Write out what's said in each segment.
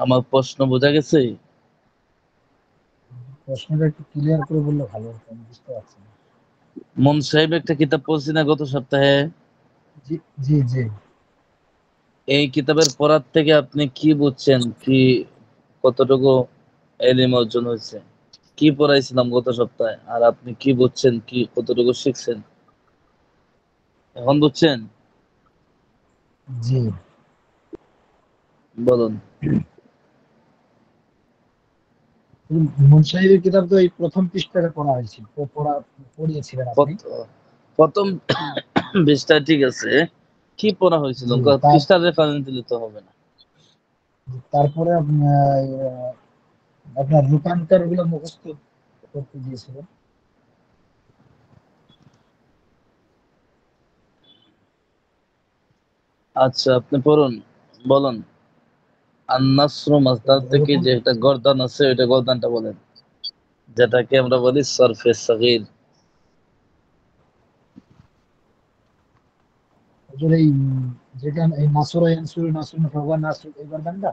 আমার প্রশ্ন বোঝা গেছে? প্রশ্নটা একটু ক্লিয়ার করে বললে ভালো হতো, আমি বুঝতে পারছি না। মন সাহেব একটা কিতাব পড়ছি না গত সপ্তাহে? জি জি জি। এই কিতাবের পড়ার থেকে আপনি কি বুঝছেন, কি কতটুকু এলিম অর্জন হয়েছে? কি পড়াইছিলাম গত সপ্তাহে, আর আপনি কি বুঝছেন, কি কতটুকু শিখছেন এখন বুঝছেন? জি। বলুন। মুনসাহিদের কিতাব তো এই প্রথম পৃষ্ঠাটা পড়া হয়েছিল, পড়িয়েছিলেন আপনি। প্রথম বিশটা ঠিক আছে, কি পড়া হয়েছিল? জি। পৃষ্ঠার রেফারেন্স দিলে তো হবে না। তারপরে আপনার রূপান্তর গুলো মুখস্থ করতে দিয়েছিলেন। আচ্ছা, আপনি পড়ুন, বলুন। আন-নাসরু মাসদার থেকে যে একটা গর্দান আছে, ওইটা গর্দানটা বলেন, যেটাকে আমরা বলি সরফে সগীর। আসলে এই যেটা এই নাসর ইয়ানসুর নাসরুন ভগবান নাসর এই বারদানটা।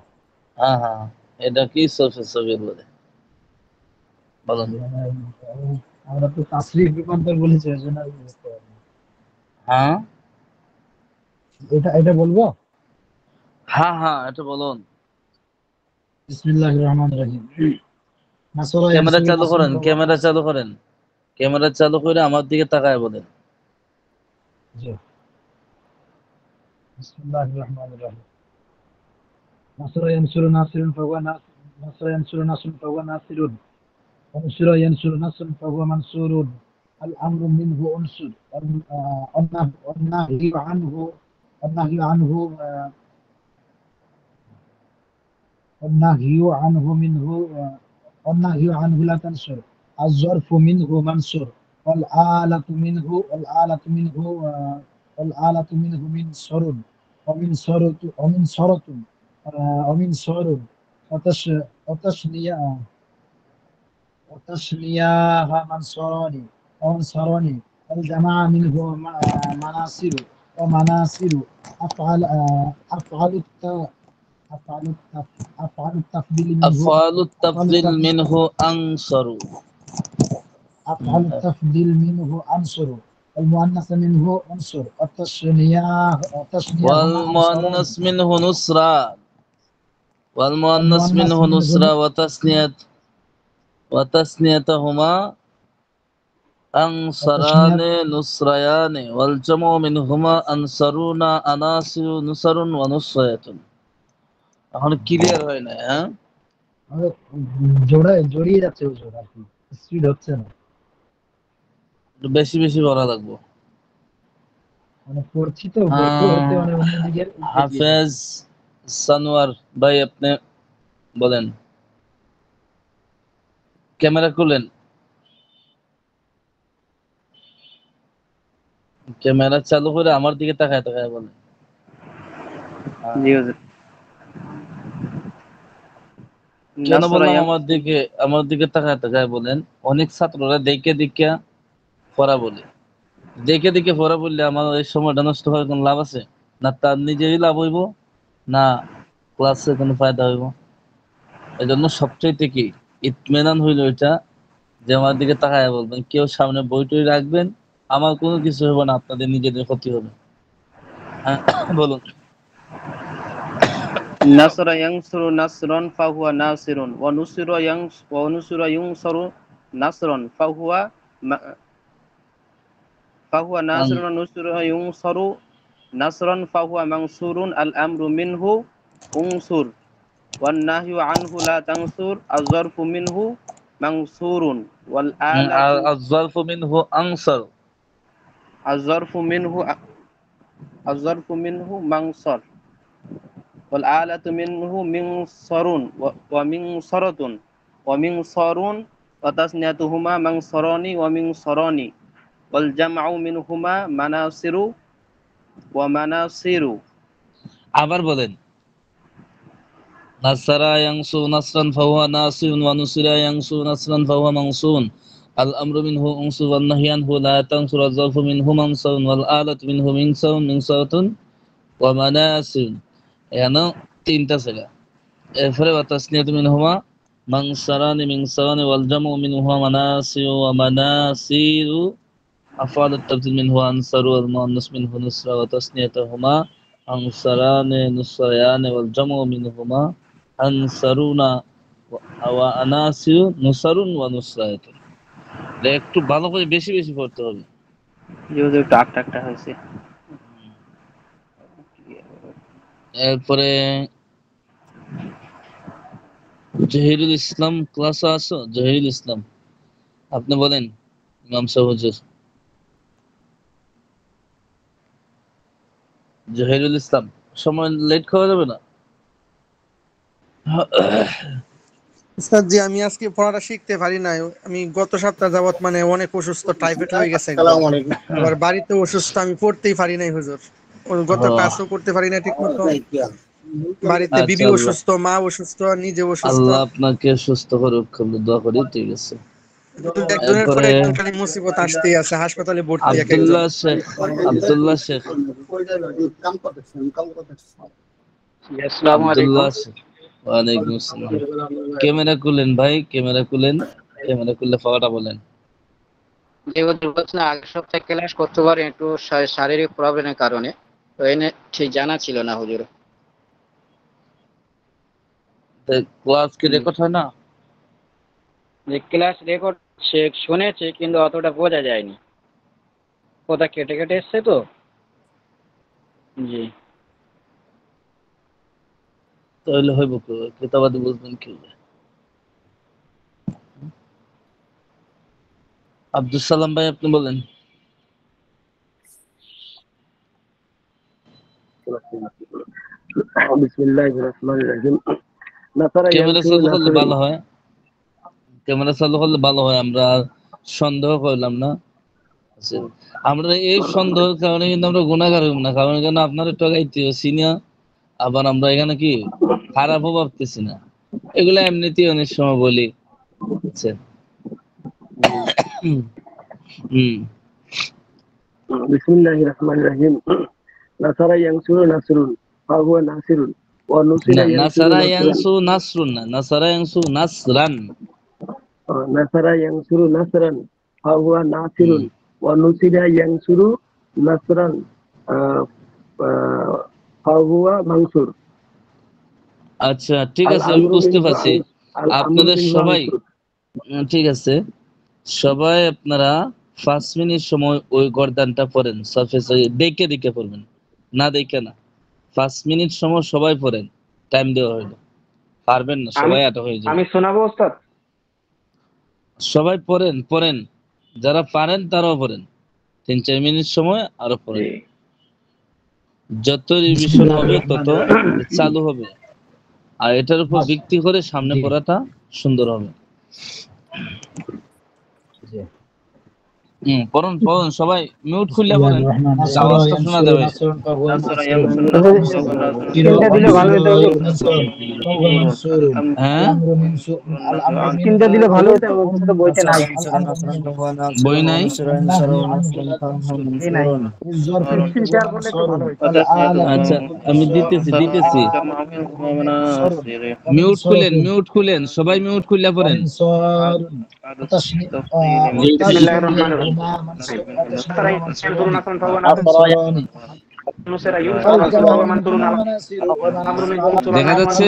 হ্যাঁ হ্যাঁ, এটা কি সরফে সগীর বলে, বলুন। মানে আমরা তো তাসরিফ রূপান্তর বলেছি, ওই জন্য আমি বুঝতে পারিনি। হ্যাঁ এটা এটা বলবো। হ্যাঁ হ্যাঁ, এটা বলুন। বিসমিল্লাহির রহমানির রহিম। নাসর ক্যামেরা ইয়ানসুর চালু নাসরুন করেন, ভগবান ক্যামেরা নাসর। চালু করেন, ক্যামেরা চালু করে আমার দিকে তাকায় বলেন। জি। বিসমিল্লাহির রহমানির রহিম। নাসর ইয়ানসুর নাসরুন ভগবান নাসর ইয়ানসুর নাসরুন ভগবান নাসিরুন। ونصر ينصر نصر فهو منصور. الأمر منه أنصر. والنهي عنه والنهي عنه والنهي عنه منه والنهي عنه لا تنصر. الظرف منه منصور. والآلة منه من سر. ومن سرة ومن سر. وتشنية وتسمياها منصران ومنصران. والجماعة منه مناصر ومناصر. أفعل أفعل أفعل التفضيل منه أفعال أفعل التفضيل منه أنصر. أفعل التفضيل منه أنصر. والمؤنث منه أنصر. والتثنية هما أنصران. والمؤنث منه نصران. والمؤنث والمؤنث منه منه نصرة وتثنيتهما أنصران والتثنية نصريان. والجمع منهما أنصرون أناصر نصر ونصرة. এখন ক্লিয়ার হয় না? হ্যাঁ, জড়িয়ে যাচ্ছে হুজুর, আর কি স্পিড হচ্ছে না। একটু বেশি বেশি বলা লাগবো। মানে পড়ছি তো, পড়তে পড়তে মানে অন্যদিকে উল্টে গিয়ে হাফেজ যাচ্ছে। সানোয়ার ভাই, আপনি বলেন। ক্যামেরা খুলেন, ক্যামেরা চালু করে আমার দিকে তাকায় তাকায় বলেন। জি হুজুর। কেন নাসরা বললাম আমার ইয়ানসুর। দিকে, আমার দিকে তাকায় তাকায় বলেন? অনেক ছাত্ররা দেখে দেখে পড়া বলে, দেখে দেখে পড়া বললে আমার এই সময়টা নষ্ট হওয়ার কোনো লাভ আছে? না তার নিজেরই লাভ হইব, না ক্লাসে কোনো ফায়দা হইব। এই জন্য সবচাইতে কি ইতমেনান হইল এটা, যে আমার দিকে তাকায় বলবেন। কেউ সামনে বই টই রাখবেন, আমার কোনো কিছু হবে না, আপনাদের নিজেদের ক্ষতি হবে। হ্যাঁ বলুন। নাসরা ইয়ানসুরু নাসরান ফাহুয়া নাসিরুন ওয়া নুসিরা ইউনসারু নাসরান ফাহুয়া নাসিরুন ওয়া নুসিরা ইউনসারু নাসরান ফাহুয়া মানসুরুন। আল আমরু মিনহু উনসুর ওয়ান নাহয়ু আনহু লা তানসুর। আয-যারফু মিনহু মানসুরুন ওয়াল আলাতু الظرف منه أنصر. আয-যারফু মিনহু মানসর ওয়াল আলাতু মিনহু মিনসরুন ওয়া মিনসরাতুন ওয়া মিনসরুন ওয়া তাসনিয়াতুহুমা মানসরানি ওয়া মিনসরানি। ওয়াল জামউ মিনহুমা মানাসিরু ওয়া মানাসিরু। আবার বলেন। নাসারা ইয়ানসু নাসরান ফাহুয়া নাসিরুন ওয়া নুসিরা ইয়ানসু নাসরান ফাহুয়া মানসুরুন। আল আমরু মিনহু উনসুর ওয়ান নাহয়ু আনহু লা তানসুর। আয-যারফু মিনহু মানসুরুন ওয়াল আলাতু মিনহু মিনসারুন মিনসারাতুন ওয়া মানাসির। এখানে তিনটা ছিল। এরপরে ওয়াতাসনিয়াতু মিনহুমা মানসারানি মিনসারানি ওয়াল জামউ মিনহুমা মানাসিউ ওয়া মানাসিরু আফআল আত-তাবদীল মিনহু আনসারু ওয়াল মুআন্নাস মিনহু নুসরা ওয়াতাসনিয়াতুহুমা আনসারানি নুসরায়ানি ওয়াল জামউ মিনহুমা আনসারুনা ওয়া আনাসিউ নুসারুন ওয়া নুসরায়াতুন। এটা একটু ভালো করে বেশি বেশি পড়তে হবে। যেহেতু একটু আটটা হয়েছে। এরপরে জহিরুল ইসলাম ক্লাসে আসো। জহিরুল ইসলাম আপনি বলেন ইমাম সাহেব হুজুর। জহিরুল ইসলাম সময় লেট করা যাবে না। স্যার জি আমি আজকে পড়াটা শিখতে পারি নাই। আমি গত সপ্তাহ যাবত মানে অনেক অসুস্থ, টাইফয়েড হয়ে গেছে একদম। আবার বাড়িতে অসুস্থ, আমি পড়তেই পারি নাই হুজুর। গত ক্লাসও করতে পারি না ঠিক মতো। বাড়িতে বিবি আচ্ছা, অসুস্থ, মা অসুস্থ, নিজে অসুস্থ। আল্লাহ আপনাকে সুস্থ করুক, দোয়া করি। ঠিক আছে। একজনের পরে এরপরে একজন খালি মুসিবত আসতেই আছে, হাসপাতালে ভর্তি এক একজন। আব্দুল্লাহ শেখ। আব্দুল্লাহ শেখ। আসসালামু আলাইকুম। আব্দুল্লাহ শেখ। ওয়ালাইকুম আসসালাম। ক্যামেরা খুলেন ভাই, ক্যামেরা খুলেন। ক্যামেরা খুললে পাওয়াটা বলেন। যেহেতু বলছেন আগের সপ্তাহে ক্লাস করতে পারেন একটু শারীরিক প্রবলেমের কারণে, তো এনে ঠিক জানা ছিল না হুজুর। ক্লাস কি রেকর্ড হয় না? যে ক্লাস রেকর্ড শুনেছি কিন্তু অতটা বোঝা যায়নি, কথা কেটে কেটে এসছে তো। জি তাহলে হইব কি? কিতাবাদি বুঝবেন কি? আব্দুল সালাম ভাই আপনি বলেন। ক্যামেরা চালু করলে ভালো হয়। ক্যামেরা চালু করলে ভালো হয়, আমরা সন্দেহ করলাম না। আমরা এই সন্দেহের কারণে কিন্তু আমরা গুনাহগার হইব না, কারণ এখানে আপনার একটু গাইতে সিনিয়র, আবার আমরা এখানে কি খারাপও ভাবতেছি না। এগুলো এমনিতেই অনেক সময় বলি। আচ্ছা। বিসমিল্লাহির রহমানির রহিম। নাসারা ইয়ানসুরু নাসরুন ফাহুয়া নাসিরুন ওয়া নুসিরা নাসারা ইয়ানসু নাসরুন না, নাসারা ইয়ানসু নাসরান। নাসারা ইয়ানসুরু নাসরান ফাহুয়া নাসিরুন ওয়া নুসিরা ইয়ানসুরু নাসরান ফাহুয়া মানসুর। আচ্ছা ঠিক আছে, আমি বুঝতে পারছি। আপনাদের সবাই ঠিক আছে, সবাই আপনারা 5 মিনিট সময় ওই গর্দানটা পড়েন, সারফেসে দেখে দেখে পড়বেন, না দেখে না। 5 মিনিট সময় সবাই পড়েন, টাইম দেওয়া হলো। পারবেন না সবাই আটা হয়ে যাবে। আমি শোনাবো ওস্তাদ। সবাই পড়েন পড়েন, যারা পারেন তারাও পড়েন। 3-4 মিনিট সময় আরো পড়েন। যত রিভিশন হবে তত চালু হবে, আর এটার উপর ভিত্তি করে সামনে পড়াটা সুন্দর হবে। পড়ুন পড়ুন, সবাই মিউট খুললে পড়েন, আওয়াজটা শোনা যাবে। হ্যাঁ চিন্তা দিলে ভালো হতো, বইতে নাই। বই নাই। আচ্ছা আমি দিতেছি। মিউট খুলেন সবাই, মিউট খুললে পড়েন। দেখা যাচ্ছে?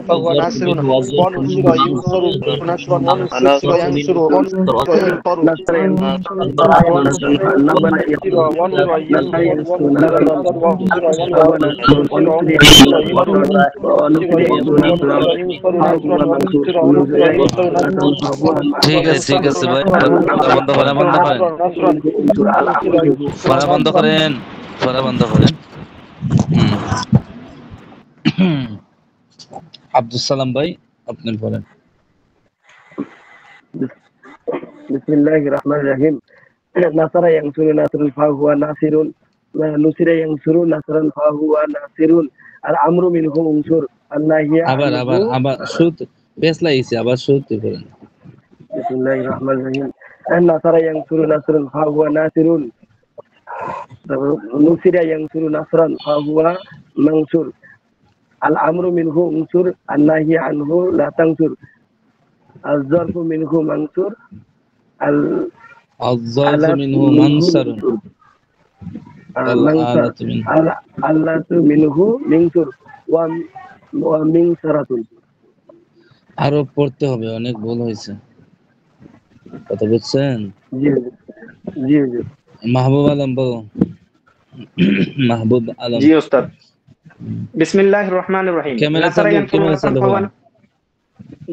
فهو ناصر ونصر ينصر نصرا ونصر ينصر ونصر ينصر ঠিক আছে ঠিক আছে ভাই, পড়া বন্ধ করেন, বন্ধ করেন, পড়া বন্ধ করেন, পড়া বন্ধ করেন। আব্দুল সালাম ভাই আপনি পড়েন। بسم الله الرحمن الرحيم نصر ينصر نصر فهو ناصر نصر ينصر نصرا فهو ناصر الأمر منه انصر النهي আবার আবার عنه আবার শুরুতে পেছ লাগিয়েছে, আবার শুরুতে পড়েন। بسم الله الرحمن الرحيم نصر ينصر نصرا فهو ناصر نصر ينصر نصرا فهو منصور الأمر منه انصر النهي عنه لا تنصر الظرف منه منصور الظرف منه منصر والآلة منه الآلة منه منصور ومنصرة আরো পড়তে হবে, অনেক ভুল হয়েছে, কথা বুঝছেন? জি জি জি মাহবুব আলম বলো। মাহবুব আলম। জি ওস্তাদ। বিসমিল্লাহির রহমানির রহিম। ক্যামেরা চালু, ক্যামেরা চালু করুন।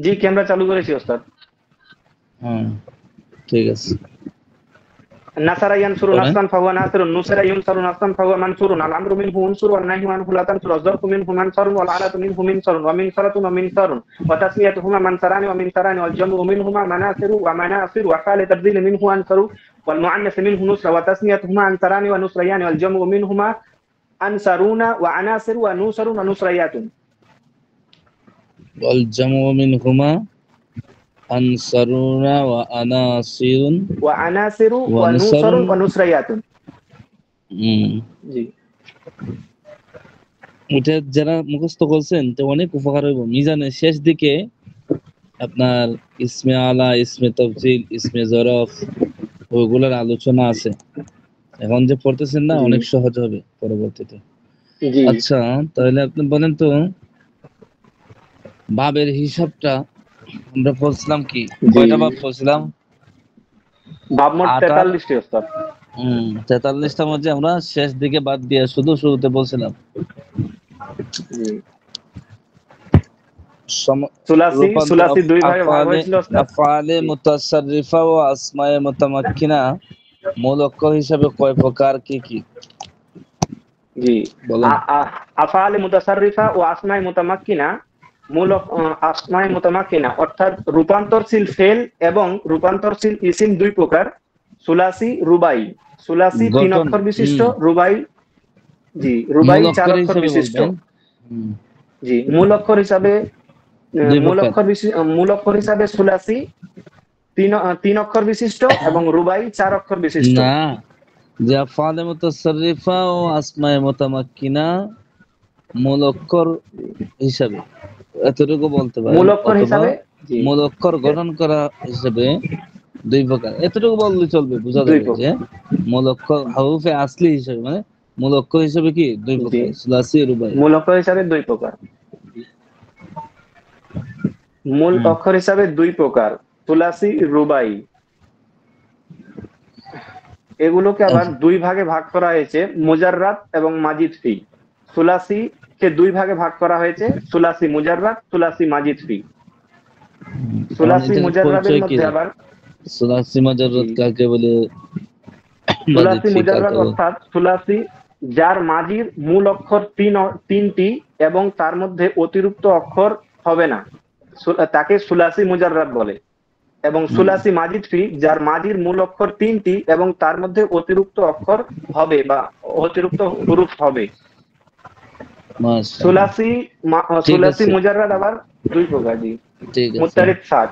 জি ক্যামেরা চালু করেছি ওস্তাদ। হ্যাঁ ঠিক আছে। نصر ينصر نصرا فهو ناصر نصر ينصر نصرا فهو منصور الأمر منه انصر والنهي عنه لا تنصر الظرف منه منصر والعلة منه منصر ومنصرة ومنصر وتسميتهما منصران ومنصران والجمع منهما مناصر ومناصر وقال تبديل منه أنصر والمؤنث منه نصر وتسميتهما أنصران ونصريان والجمع منهما أنصرون وعناصر ونوصر ونصريات والجمع منهما أنصرون وأناصر وعناصر ونوصر ونصريات জি এটা যারা মুখস্থ করছেন তো অনেক উপকার হইব। মিজানের শেষ দিকে আপনার ইসমে আলা, ইসমে তাফজিল, ইসমে জরফ ওইগুলোর আলোচনা আছে। এখন যে পড়তেছেন না, অনেক সহজ হবে পরবর্তীতে। আচ্ছা তাহলে আপনি বলেন তো, ভাবের হিসাবটা আমরা পড়ছিলাম কি, কয়টা ভাব পড়ছিলাম? ভাব মোট 43টি ওস্তাদ। 43টার মধ্যে আমরা শেষ দিকে বাদ দিয়ে শুধু শুরুতে বলছিলাম সুলাসি দুই ভাগে ভাগ হয়েছিল ওস্তাদ। আফআলে মুতাসাররিফা ও আসমায়ে মুতামাক্কিনা মূল অক্ষর হিসাবে কয় প্রকার, কি কি? জি বলেন। আফআলে মুতাসাররিফা ও আসমায়ে মুতামাক্কিনা মূল আসমায়ে মুতামাক্কিনা অর্থাৎ রূপান্তরশীল ফেল এবং রূপান্তরশীল ইসিম দুই প্রকার, সুলাসি রুবাই। সুলাসি 3 অক্ষর বিশিষ্ট, রুবাই জি রুবাই 4 অক্ষর বিশিষ্ট। জি মূল অক্ষর হিসাবে সুলাসি 3 অক্ষর বিশিষ্ট এবং রুবাই 4 অক্ষর বিশিষ্ট। না, যে আফআলে মুতাসাররিফা ও আসমায়ে মুতামাক্কিনা মূল অক্ষর হিসাবে এতটুকু বলতে পারেন। মূল অক্ষর হিসাবে মূল অক্ষর গঠন করা হিসাবে দুই প্রকার, এতটুকু বললে চলবে, বোঝা যাবে যে মূল অক্ষর হরফে আসলি হিসাবে, মানে মূল অক্ষর হিসাবে কি দুই প্রকার, সুলাসি রুবাই। মূল অক্ষর হিসাবে দুই প্রকার, মূল অক্ষর হিসাবে দুই প্রকার, সুলাসি রুবাই। এগুলোকে আবার দুই ভাগে ভাগ করা হয়েছে, মুজাররাদ এবং মাজিদ ফি। সুলাসি কে দুই ভাগে ভাগ করা হয়েছে, সুলাসি মুজাররাদ, সুলাসি মাজিদ ফি। সুলাসি মুজাররাদের মধ্যে আবার সুলাসি মুজাররাদ কাকে বলে, মাজিদ সুলাসি ফি মুজাররাদ কাকে বলে? অর্থাৎ সুলাসি যার মাজির মূল অক্ষর তিনটি এবং তার মধ্যে অতিরিক্ত অক্ষর হবে না, তাকে সুলাসি মুজাররাদ বলে। এবং সুলাসি মাজিদ ফি যার মাজির মূল অক্ষর তিনটি এবং তার মধ্যে অতিরিক্ত অক্ষর হবে বা অতিরিক্ত হুরুফ হবে। মাশাআল্লাহ, সুলাসি ঠিক সুলাসি আছে, মুজাররাদ আবার দুই প্রকার, জি। ঠিক আছে। মুত্তারিদ সাত।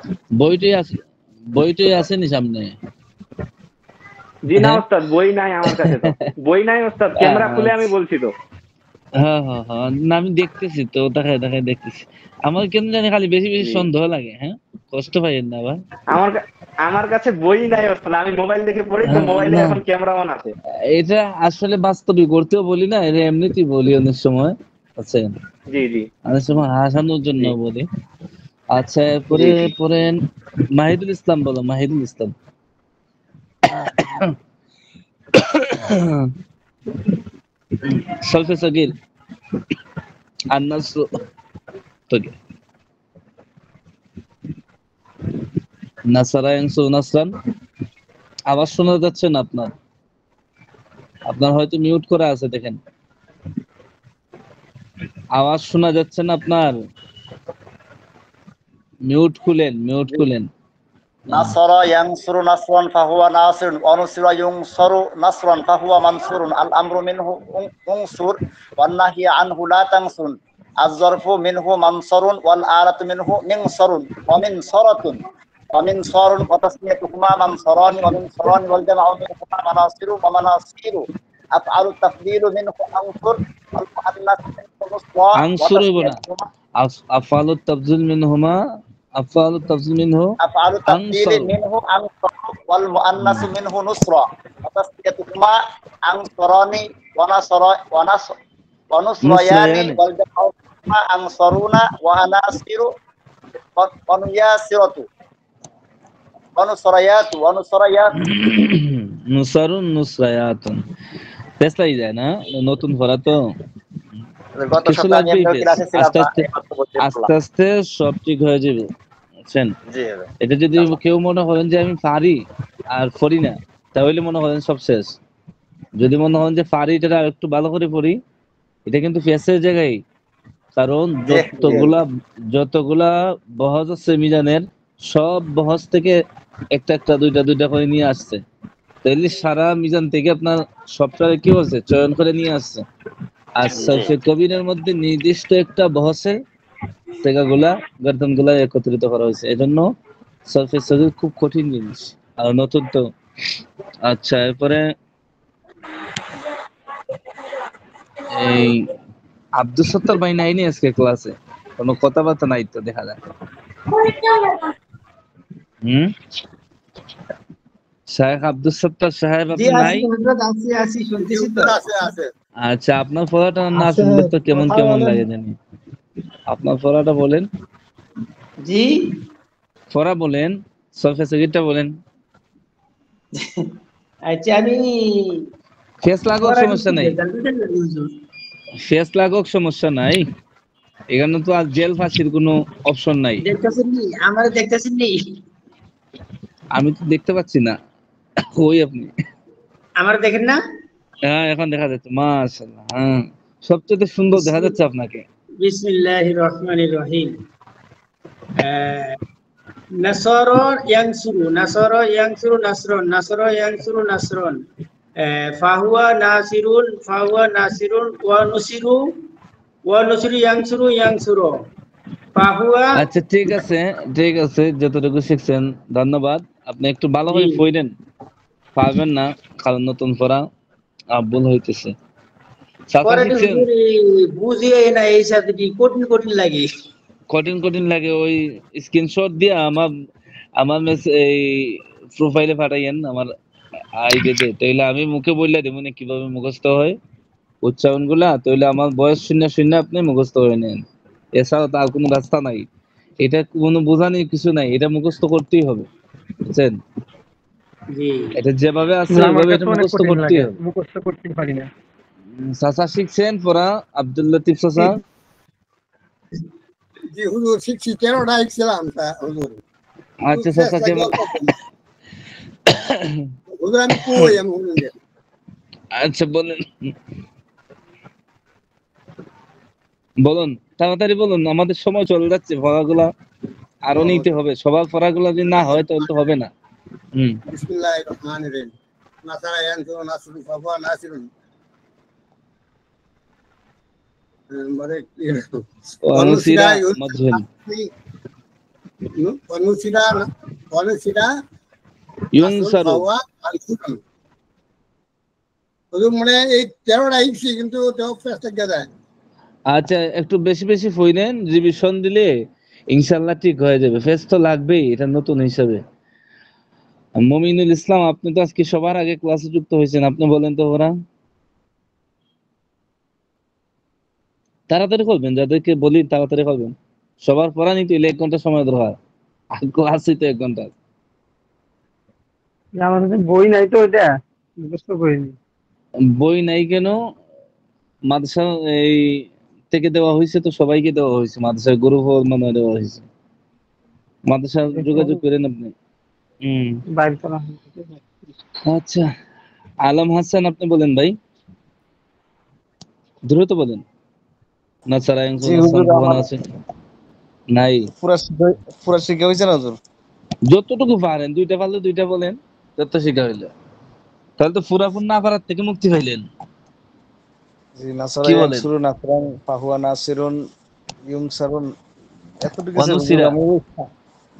বইটাই আছে নি সামনে? জি না হ্যাঁ? ওস্তাদ, বই নাই আমার কাছে, তো বই নাই ওস্তাদ, ক্যামেরা খুলে আমি বলছি তো। হ্যাঁ হ্যাঁ হ্যাঁ, না আমি দেখতেছি তো, দেখায় দেখতেছি। আমার কেন জানি খালি বেশি বেশি জি। সন্দেহ লাগে। হ্যাঁ, কষ্ট পাইয়েন না আবার। আমার কাছে বই নাই ওস্তাদ, আমি মোবাইল দেখে পড়ি তো, মোবাইলে না, এখন ক্যামেরা অন আছে। এটা আসলে বাস্তবিক করতেও বলি না, এটা এমনিতেই বলি অনেক সময়। আচ্ছা, জি জি অনেক সময় হাসানোর জন্য জি বলি। আচ্ছা, এরপরে জি জি। পড়েন মাহিদুল ইসলাম, বলো মাহিদুল ইসলাম। সলফে সগীর আন্নাস তগীর নাসারা ইয়ানসুরু নাসরান। আওয়াজ শোনা যাচ্ছে না আপনার? আপনার হয়তো মিউট করা আছে, দেখেন। আওয়াজ শোনা যাচ্ছে না আপনার? মিউট খুলেন। নাসরা ইয়ানসুরু নাসরান ফাহুয়া নাসিরুন ওয়া নুসিরা ইউনসারু নাসরান ফাহুয়া মানসুরুন আল আমরু মিনহু উনসুর ওয়ান নাহyi আনহু লা তানসুর আয-যারফু মিনহু মানসুরুন ওয়াল আলাতু মিনহু মিনসুরুন ওয়া মিনসারাতুন ওয়া মিনসারুন ওয়া তাসমিয়াতুহুমা মানসুরানি ওয়া মিনসারানি ওয়াল জাম'উ মিনহুমা মানাসিরু ওয়া মানাসিরু আফআলু তাফদীলু মিনহু আনসুর ওয়াল মুআন্নাস মিনহু নুসরা ওয়া আনসুর হইব না, তাসমিয়াতুহুমা আফআলু তাফজিল মিনহুমা, আফআলু তাফজিল মিনহু أفعل التفضيل আনসার। منه أنصر والمؤنث منه نصرة وتسميتهما أنصران ونصريان নুসরায়ানি। والجمع منهما أنصرون وأناصر ونياسرة ونصريات নুসারুন নুসরায়াতুন। পেছলাই যায় না, নতুন পড়া তো গত কিছু সপ্তাহে আমি লাগবেই, একটা ক্লাসে ছিলাম আস্তে না, আস্তে এইমাত্র বলতে আস্তে পারলাম। আস্তে সব ঠিক হয়ে যাবে, বুঝছেন? জি ভাই। এটা যদি কেউ মনে করেন যে আমি পারি আর পড়ি না, তাহলে মনে করেন সব শেষ। যদি মনে করেন যে পারি, এটা আর একটু ভালো করে পড়ি, এটা কিন্তু ফেসের জায়গায়। কারণ জি যতগুলা বহজ আছে মিজানের, সব বহজ থেকে একটা দুইটা করে নিয়ে আসছে। তাইলে সারা মিজান থেকে আপনার সবটারে কি হচ্ছে, চয়ন করে নিয়ে আসছে। আর সরফে কবিরের মধ্যে নির্দিষ্ট একটা বহসে গর্দন গুলা একত্রিত করা হয়েছে। এজন্য সরফে সগীর খুব কঠিন জিনিস, আর নতুন তো। আচ্ছা, এরপরে এই আব্দুল সত্তার ভাই নাইনি আজকে ক্লাসে, কোনো কথাবার্তা নাই তো দেখা যায়। শায়েখ আব্দুল সত্তার সাহেব আপনি নাই? আচ্ছা, আপনার পড়াটা না শুনলে তো কেমন লাগে জানি। আপনার পড়াটা বলেন। জি, পড়া বলেন, সরফে সগীরটা বলেন। আচ্ছা আমি ফেস লাগুক সমস্যা নাই, ফেস লাগুক সমস্যা নাই। এখানে তো আর জেল ফাঁসির কোনো অপশন নাই। দেখতেছেন নি? আমারে দেখতেছেন নি? আমি তো দেখতে পাচ্ছি না। ওই আপনি আমারে দেখেন না? হ্যাঁ, এখন দেখা যাচ্ছে, মাশাআল্লাহ। হ্যাঁ, সবচেয়ে সুন্দর দেখা যাচ্ছে আপনাকে। বিসমিল্লাহির রহমানির রহিম। নাসরা ইয়ানসুরু নাসরন, নাসরা ইয়ানসুরু নাসরন, ফাহুয়া নাসিরুন ওয়া নুসিরু ইয়ানসুরু ফাহুয়া। আচ্ছা, ঠিক আছে, যতটুকু শিখছেন ধন্যবাদ। আপনি একটু ভালো করে পড়েন, পারবেন না কারণ নতুন পড়া ভুল হইতেছে। বুঝিয়ে না, এই সাথে কি কঠিন লাগে। কঠিন লাগে, ওই স্ক্রিনশট দিয়ে আমার এই প্রোফাইলে পাঠাইয়েন, আমার আইডিতে। তাইলে আমি মুখে বললে দেব না কিভাবে মুখস্থ হয় উচ্চারণ গুলা। তাইলে আমার বয়স শূন্য আপনি মুখস্থ হয়ে নেন, এছাড়া তার কোনো রাস্তা নাই। এটা কোনো বোঝানি কিছু নাই, এটা মুখস্থ করতেই হবে, বুঝছেন? এটা যেভাবে আছে ওইভাবে এটা মুখস্থ করতেই হবে। মুখস্থ করতে পারি না। চাচা শিখছেন পড়া? আব্দুল লতিফ চাচা? জি হুজুর, শিখছি, 13টা শিখছিলাম হুজুর। আচ্ছা চাচা, হুজুর আমি কই আমি হুজুর দেন। আচ্ছা বলেন বলুন, তাড়াতাড়ি বলুন, আমাদের সময় চলে যাচ্ছে, পড়াগুলা আরো নিতে হবে, সবার পড়াগুলা যদি না হয় তাহলে তো হবে না। বিসমিল্লাহির রহমানির রহিম। নাসারা ইয়ানসুরু নাসরুন ফাহুয়া নাসিরুন। মানে অনুসিরা মাজহুল অনুসিরা ইউনসারু। ফাহুয়া আনসুরুন। হুজুর মানে এই 13টা ইপসি কিন্তু তো ফেস্ট গেছে। আচ্ছা একটু বেশি বেশি ফইনেন, রিভিশন দিলে ইনশাআল্লাহ ঠিক হয়ে যাবে। ফেস তো লাগবেই, এটা নতুন হিসাবে। মুমিনুল ইসলাম, আপনি তো আজকে সবার আগে ক্লাসে যুক্ত হয়েছেন, আপনি বলেন তো ওরা তাড়াতাড়ি করবেন, যাদেরকে বলি তাড়াতাড়ি করবেন। সবার পড়া নিতে হইলে 1 ঘন্টা সময় দরকার, আর ক্লাসই তো 1 ঘন্টা। আমাদের বই নাই তো, এটা বুঝতে পারিনি। বই নাই কেন? মাদ্রাসা এই থেকে দেওয়া হয়েছে তো, সবাইকে দেওয়া হয়েছে, মাদ্রাসার গ্রুপ মানে দেওয়া হয়েছে। মাদ্রাসা যোগাযোগ করেন আপনি। বাইরে করা। আচ্ছা আলম হাসান, আপনি বলেন ভাই, দ্রুত বলেন। নাসারা জি ইনসুন হুজুর, ভবন আমার আছে নাই? পুরা শিখা হয়েছে না হুজুর? যতটুকু পারেন, 2টা পারলে 2টা বলেন, যত শিখা হইলো। তাহলে তো পুরাপুন না পারার থেকে মুক্তি পাইলেন। জি নাসারা কি বলেন? ইয়ানসুরু নাসরান ফাহুয়া নাসিরুন ইউনসারুন, এতটুকু আছে হুজুর। অনুসিরা আমি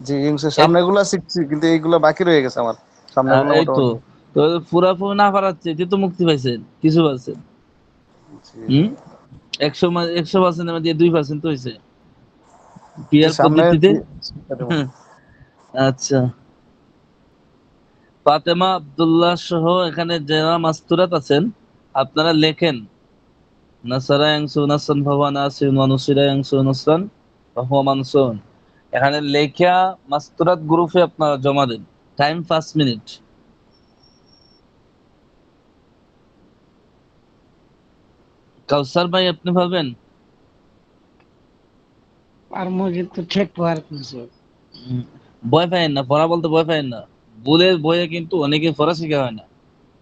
জি ইউনসার সামনেগুলা শিখছি, কিন্তু এইগুলা বাকি রয়ে গেছে আমার সামনেগুলো এই তো, মোটামুটি। তো পুরাপুন না পারার থেকে তো মুক্তি পাইছেন, কিছু পাইছেন। জি 100% এর মধ্যে 2% তো হইছে জি পিয়ার সামনে পদ্ধতিতে। আচ্ছা ফাতেমা আব্দুল্লাহ সহ এখানে যারা মাস্তুরাত আছেন, আপনারা লেখেন নাসারা ইয়ানসু নাসরান ফাহুয়া নাসিরুন ওয়া নুসিরা ইয়ানসু নাসরান ফাহুয়া মানসুরুন। এখানে লেখা মাস্তুরাত গ্রুপে আপনারা জমা দেন। Time 5 minute. কাউসার ভাই আপনি পারবেন? আর মুজিব তো ঠিক পার কিছু। ভয় পাইেন না, পড়া বলতে ভয় পাইেন না। ভুলের বইয়ে কিন্তু অনেকে পড়া শেখা হয় না,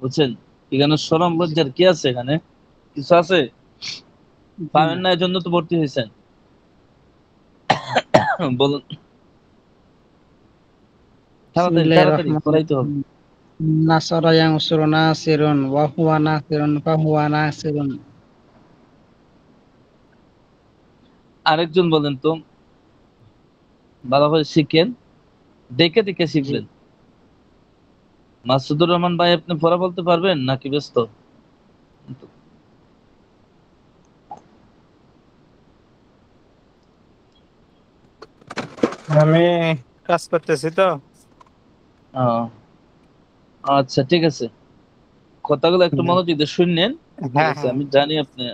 বুঝছেন? এখানে শরম লজ্জার কি আছে? এখানে কিছু আছে? পাবেন না, এজন্য তো ভর্তি হয়েছেন। বলুন তাড়াতাড়ি তাড়াতাড়ি, পড়াইতে হবে। নাসারা ইয়ানসুরু নাসিরুন ওয়া হুয়া নাসিরুন ফাহুয়া নাসিরুন। আরেকজন বলেন তো, ভালোভাবে শিখেন, দেখে দেখে শিখবেন। মাসুদুর রহমান ভাই, আপনি পড়া বলতে পারবেন নাকি ব্যস্ত? আমি কাজ করতেছি তো। আচ্ছা ঠিক আছে, কথাগুলো একটু মনোযোগ দিয়ে শুনলেন। ঠিক আছে, আমি জানি আপনি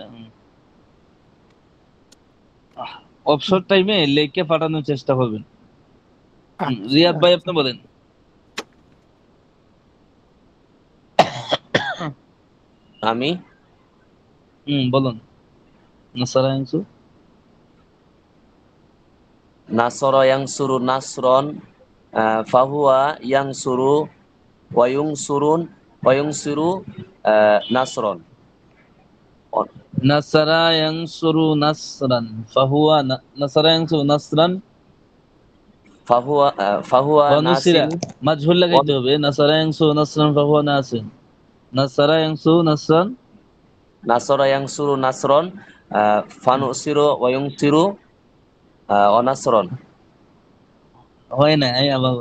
অবসর টাইমে লেখে পাঠানোর চেষ্টা করবেন। রিয়াদ ভাই আপনি বলেন। আমি বলুন। নাসারা ইয়ানসু নাসরা ইয়ানসুরু নাসরন ফাহুয়া ইয়ানসুরু ওয়া ইউনসুরুন ওয়া ইউনসিরু নাসরন। নাসারা ইয়ানসুরু নাসরান ফাহুয়া নাসারা ইয়ানসুরু নাসরান ফাহুয়া ওয়া নুসিরা। নাসিরুন। মাজহুল লাগাইতে হবে। নাসারা ইয়ানসুরু নাসরান ফাহুয়া নাসির। নাসারা ইয়ানসুরু নাসরান নাসরা ইয়ানসুরু নাসরন ফানুসিরু ওয়া ইউনসিরু ওয়া নাসরন। হয় না, এই আবার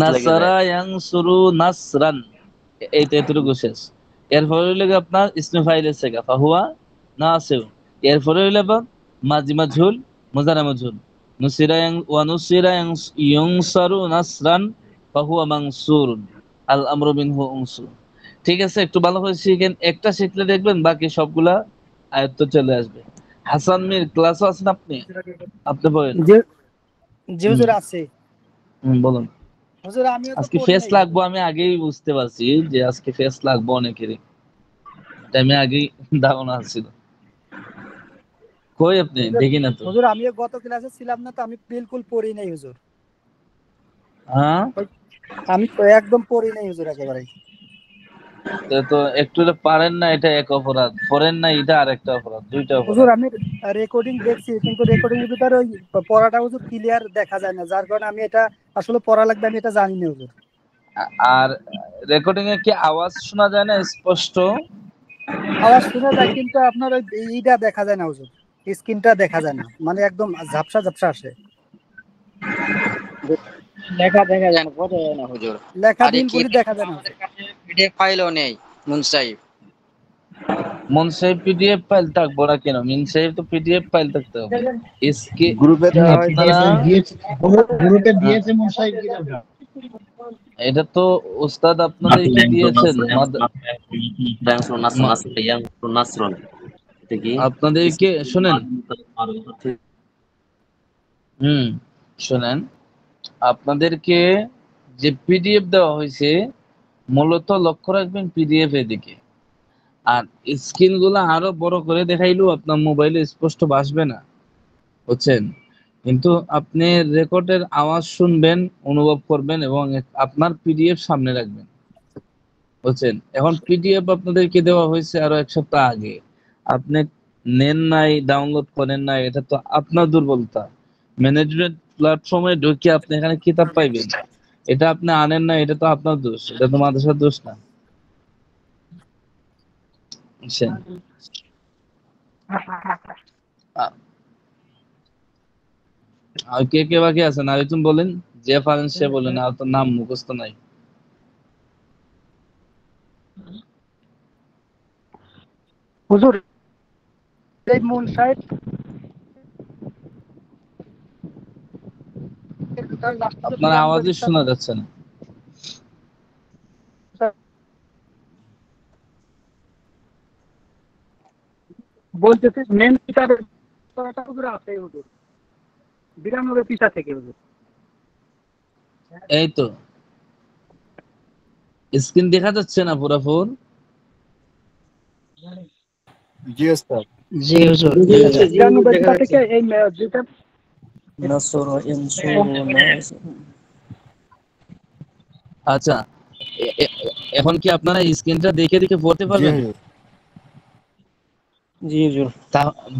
নাসারা ইয়ানসুরু নাসরান, এইটা এতটুকু শেষ। এরপরে হইলো আপনার ইসমে ফাইলের সেগা ফাহুয়া নাসির। এরপরে হইলো আপনার মাজি মাজহুল মুজারা মাজহুল। নুসিরা ওয়া নুসিরা ইউনসারু নাসরান ফাহুয়া মানসুরুন আল আমরু মিনহু উনসুর। ঠিক আছে, একটু ভালো করে শিখেন। একটা শিখলে দেখবেন বাকি সবগুলা আয়ত্ত চলে আসবে। হাসান মির ক্লাসও আছেন আপনি? আপনি বলেন। জি হুজুর আছে। বলুন। হুজুর আমিও তো আজকে পড়ি ফেস নাই। লাগবো, আমি আগেই বুঝতে পারছি যে আজকে ফেস লাগবো অনেকেরই, টাইমে আগেই ধারণা ছিল। কই আপনি দেখি না তো। হুজুর আমিও গত ক্লাসে ছিলাম না তো, আমি বিলকুল পড়ি নাই হুজুর। হ্যাঁ আমি তো একদম পড়ি নাই হুজুর একেবারে। তো একটু যে পারেন না এটা এক অপরাধ, পড়েন না এটা আরেকটা অপরাধ, দুইটা হুজুর অপরাধ। আমি রেকর্ডিং দেখছি, কিন্তু রেকর্ডিং এর ভিতরে ওই পড়াটা হুজুর ক্লিয়ার দেখা যায় না, যার কারণে আমি এটা আসলে পড়া লাগবে আমি এটা জানি না হুজুর। আর রেকর্ডিং এ কি আওয়াজ শোনা যায় না স্পষ্ট? আওয়াজ শোনা যায়, কিন্তু আপনার ওই এইটা দেখা যায় না হুজুর, স্ক্রিনটা দেখা যায় না, মানে একদম ঝাপসা ঝাপসা আসে। লেখা দেখা যায় না, বোঝা যায় না হুজুর। লেখা আরে কি বিলকুলই দেখা যায় না হুজুর। পিডিএফ ফাইলও নেই মুন সাহেব। মন সাহেব পিডিএফ ফাইল থাকবো না কেন? মিন সাহেব তো পিডিএফ ফাইল থাকতে হবে। এসকে গ্রুপে দেওয়া হয় আপনারা গ্রুপে দিয়েছে মুন সাহেব কি দরকার? এটা তো উস্তাদ আপনাদেরকে দিয়েছেন, আপনাদেরকে শুনেন, শুনেন, আপনাদেরকে যে পিডিএফ দেওয়া হয়েছে মূলত লক্ষ্য রাখবেন পিডিএফ এর দিকে। আর স্ক্রিন গুলা আরো বড় করে দেখাইলেও আপনার মোবাইলে স্পষ্ট ভাসবে না, বুঝছেন? কিন্তু আপনি রেকর্ডের আওয়াজ শুনবেন, অনুভব করবেন এবং আপনার পিডিএফ সামনে রাখবেন, বুঝছেন? এখন পিডিএফ আপনাদেরকে দেওয়া হয়েছে আরো এক সপ্তাহ আগে, আপনি নেন নাই, ডাউনলোড করেন নাই, এটা তো আপনার দুর্বলতা। ম্যানেজমেন্ট প্ল্যাটফর্মে ঢুকে আপনি এখানে কিতাব পাইবেন, এটা আপনি আনেন না, এটা তো আপনার দোষ, এটা তো মাদ্রাসার দোষ না, বুঝছেন? আর কে কে বাকি আছেন আর তুমি বলেন, যে পারেন সে বলেন, আর তো নাম মুখস্থ নাই। হুজুর এই মুন সাহেব আপনার আওয়াজই শোনা যাচ্ছে না। বলতেছে মেন কিতাবের পড়াটা হুজুর আছে হুজুর 92 পৃষ্ঠা থেকে হুজুর। এই তো স্ক্রিন দেখা যাচ্ছে না পুরোপুর? জি ওস্তাদ। জি হুজুর 92 পৃষ্ঠা থেকে এই যেটা আচ্ছা, এখন কি আপনারা স্ক্রিনটা দেখে দেখে পড়তে পারবেন? জি হুজুর।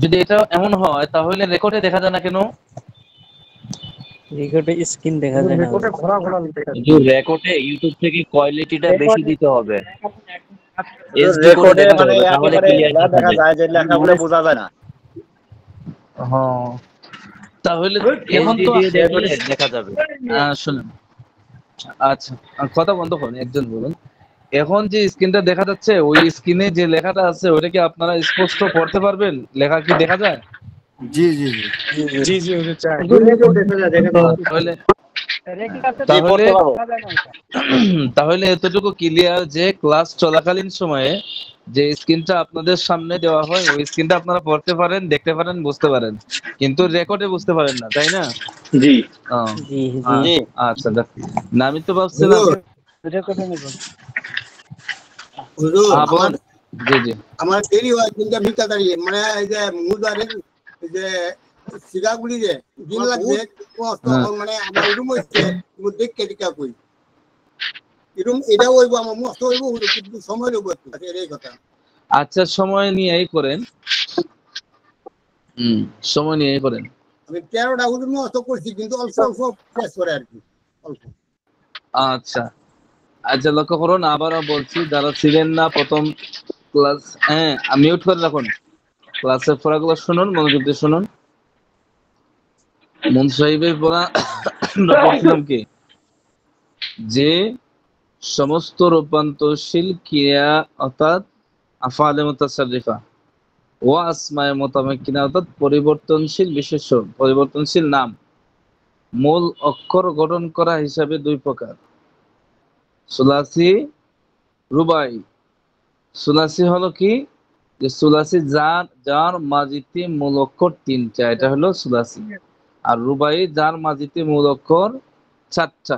যদি এটা এমন হয় তাহলে রেকর্ডে দেখা যায় না কেন? রেকর্ডে স্ক্রিন দেখা যায় না রেকর্ডে ঘোরা ঘোরা দেখা যায়। যে রেকর্ডে ইউটিউব থেকে কোয়ালিটিটা বেশি দিতে হবে, এইচডি করে রেকর্ডে দেখাতে মানে হবে, তাহলে একেবারে ক্লিয়ার দেখা যায় যে লেখাগুলো বোঝা যায় না। হ্যাঁ, তাহলে এখন এইচডি তো দিয়ে দেখলে দেখা যাবে। শুনুন, আচ্ছা কথা বন্ধ করুন, একজন বলুন। এখন যে স্ক্রিনটা দেখা যাচ্ছে ওই স্ক্রিনে যে লেখাটা আছে ওটা কি আপনারা স্পষ্ট পড়তে পারবেন? লেখা কি দেখা যায়? জি জি জি জি জি হুজুর চাই। তাহলে তাহলে তাহলে এতটুকু ক্লিয়ার যে ক্লাস চলাকালীন সময়ে যে স্ক্রিনটা আপনাদের সামনে দেওয়া হয় ওই স্ক্রিনটা আপনারা পড়তে পারেন, দেখতে পারেন, বুঝতে পারেন, কিন্তু রেকর্ডে বুঝতে পারেন না, তাই না? জি জি জি। আচ্ছা না, আমি তো ভাবছিলাম রেকর্ডে নেবেন। হুজুর বলেন। জি জি আমার দেরি হয় কিন্তু ভিতরে দাঁড়িয়ে মানে এই যে মুদারের যে সিগাগুলি যে দিন লাগবে মানে আমার রুম হচ্ছে দেখে টিকা কই এরকম এটা হইব আমার মস্ত হইব কিন্তু সময় লাগবে এই কথা। আচ্ছা, সময় নিয়েই করেন, সময় নিয়েই করেন। আমি 13টা হুজুর মস্ত করছি কিন্তু অল্প অল্প শেষ করে আর কি অল্প। আচ্ছা আচ্ছা, লক্ষ্য করুন, আবারও বলছি যারা ছিলেন না প্রথম ক্লাস, মিউট করে রাখুন, ক্লাসের পড়াগুলো শুনুন, মনোযোগ দিয়ে শুনুন। মুন সাহেবের পড়া আমরা বলছিলাম কি যে সমস্ত রূপান্তরশীল ক্রিয়া অর্থাৎ আফআলে মুতাসাররিফা ও আসমায়ে মুতামাক্কিনা অর্থাৎ পরিবর্তনশীল বিশেষ্য, পরিবর্তনশীল নাম মূল অক্ষর গঠন করা হিসাবে দুই প্রকার, সুলাসি, রুবাই। সুলাসি হলো কি? যে সুলাসি যার মাজিতে মূল অক্ষর 3টা, এটা হলো সুলাসি। আর রুবাই যার মাজিতে মূল অক্ষর 4টা।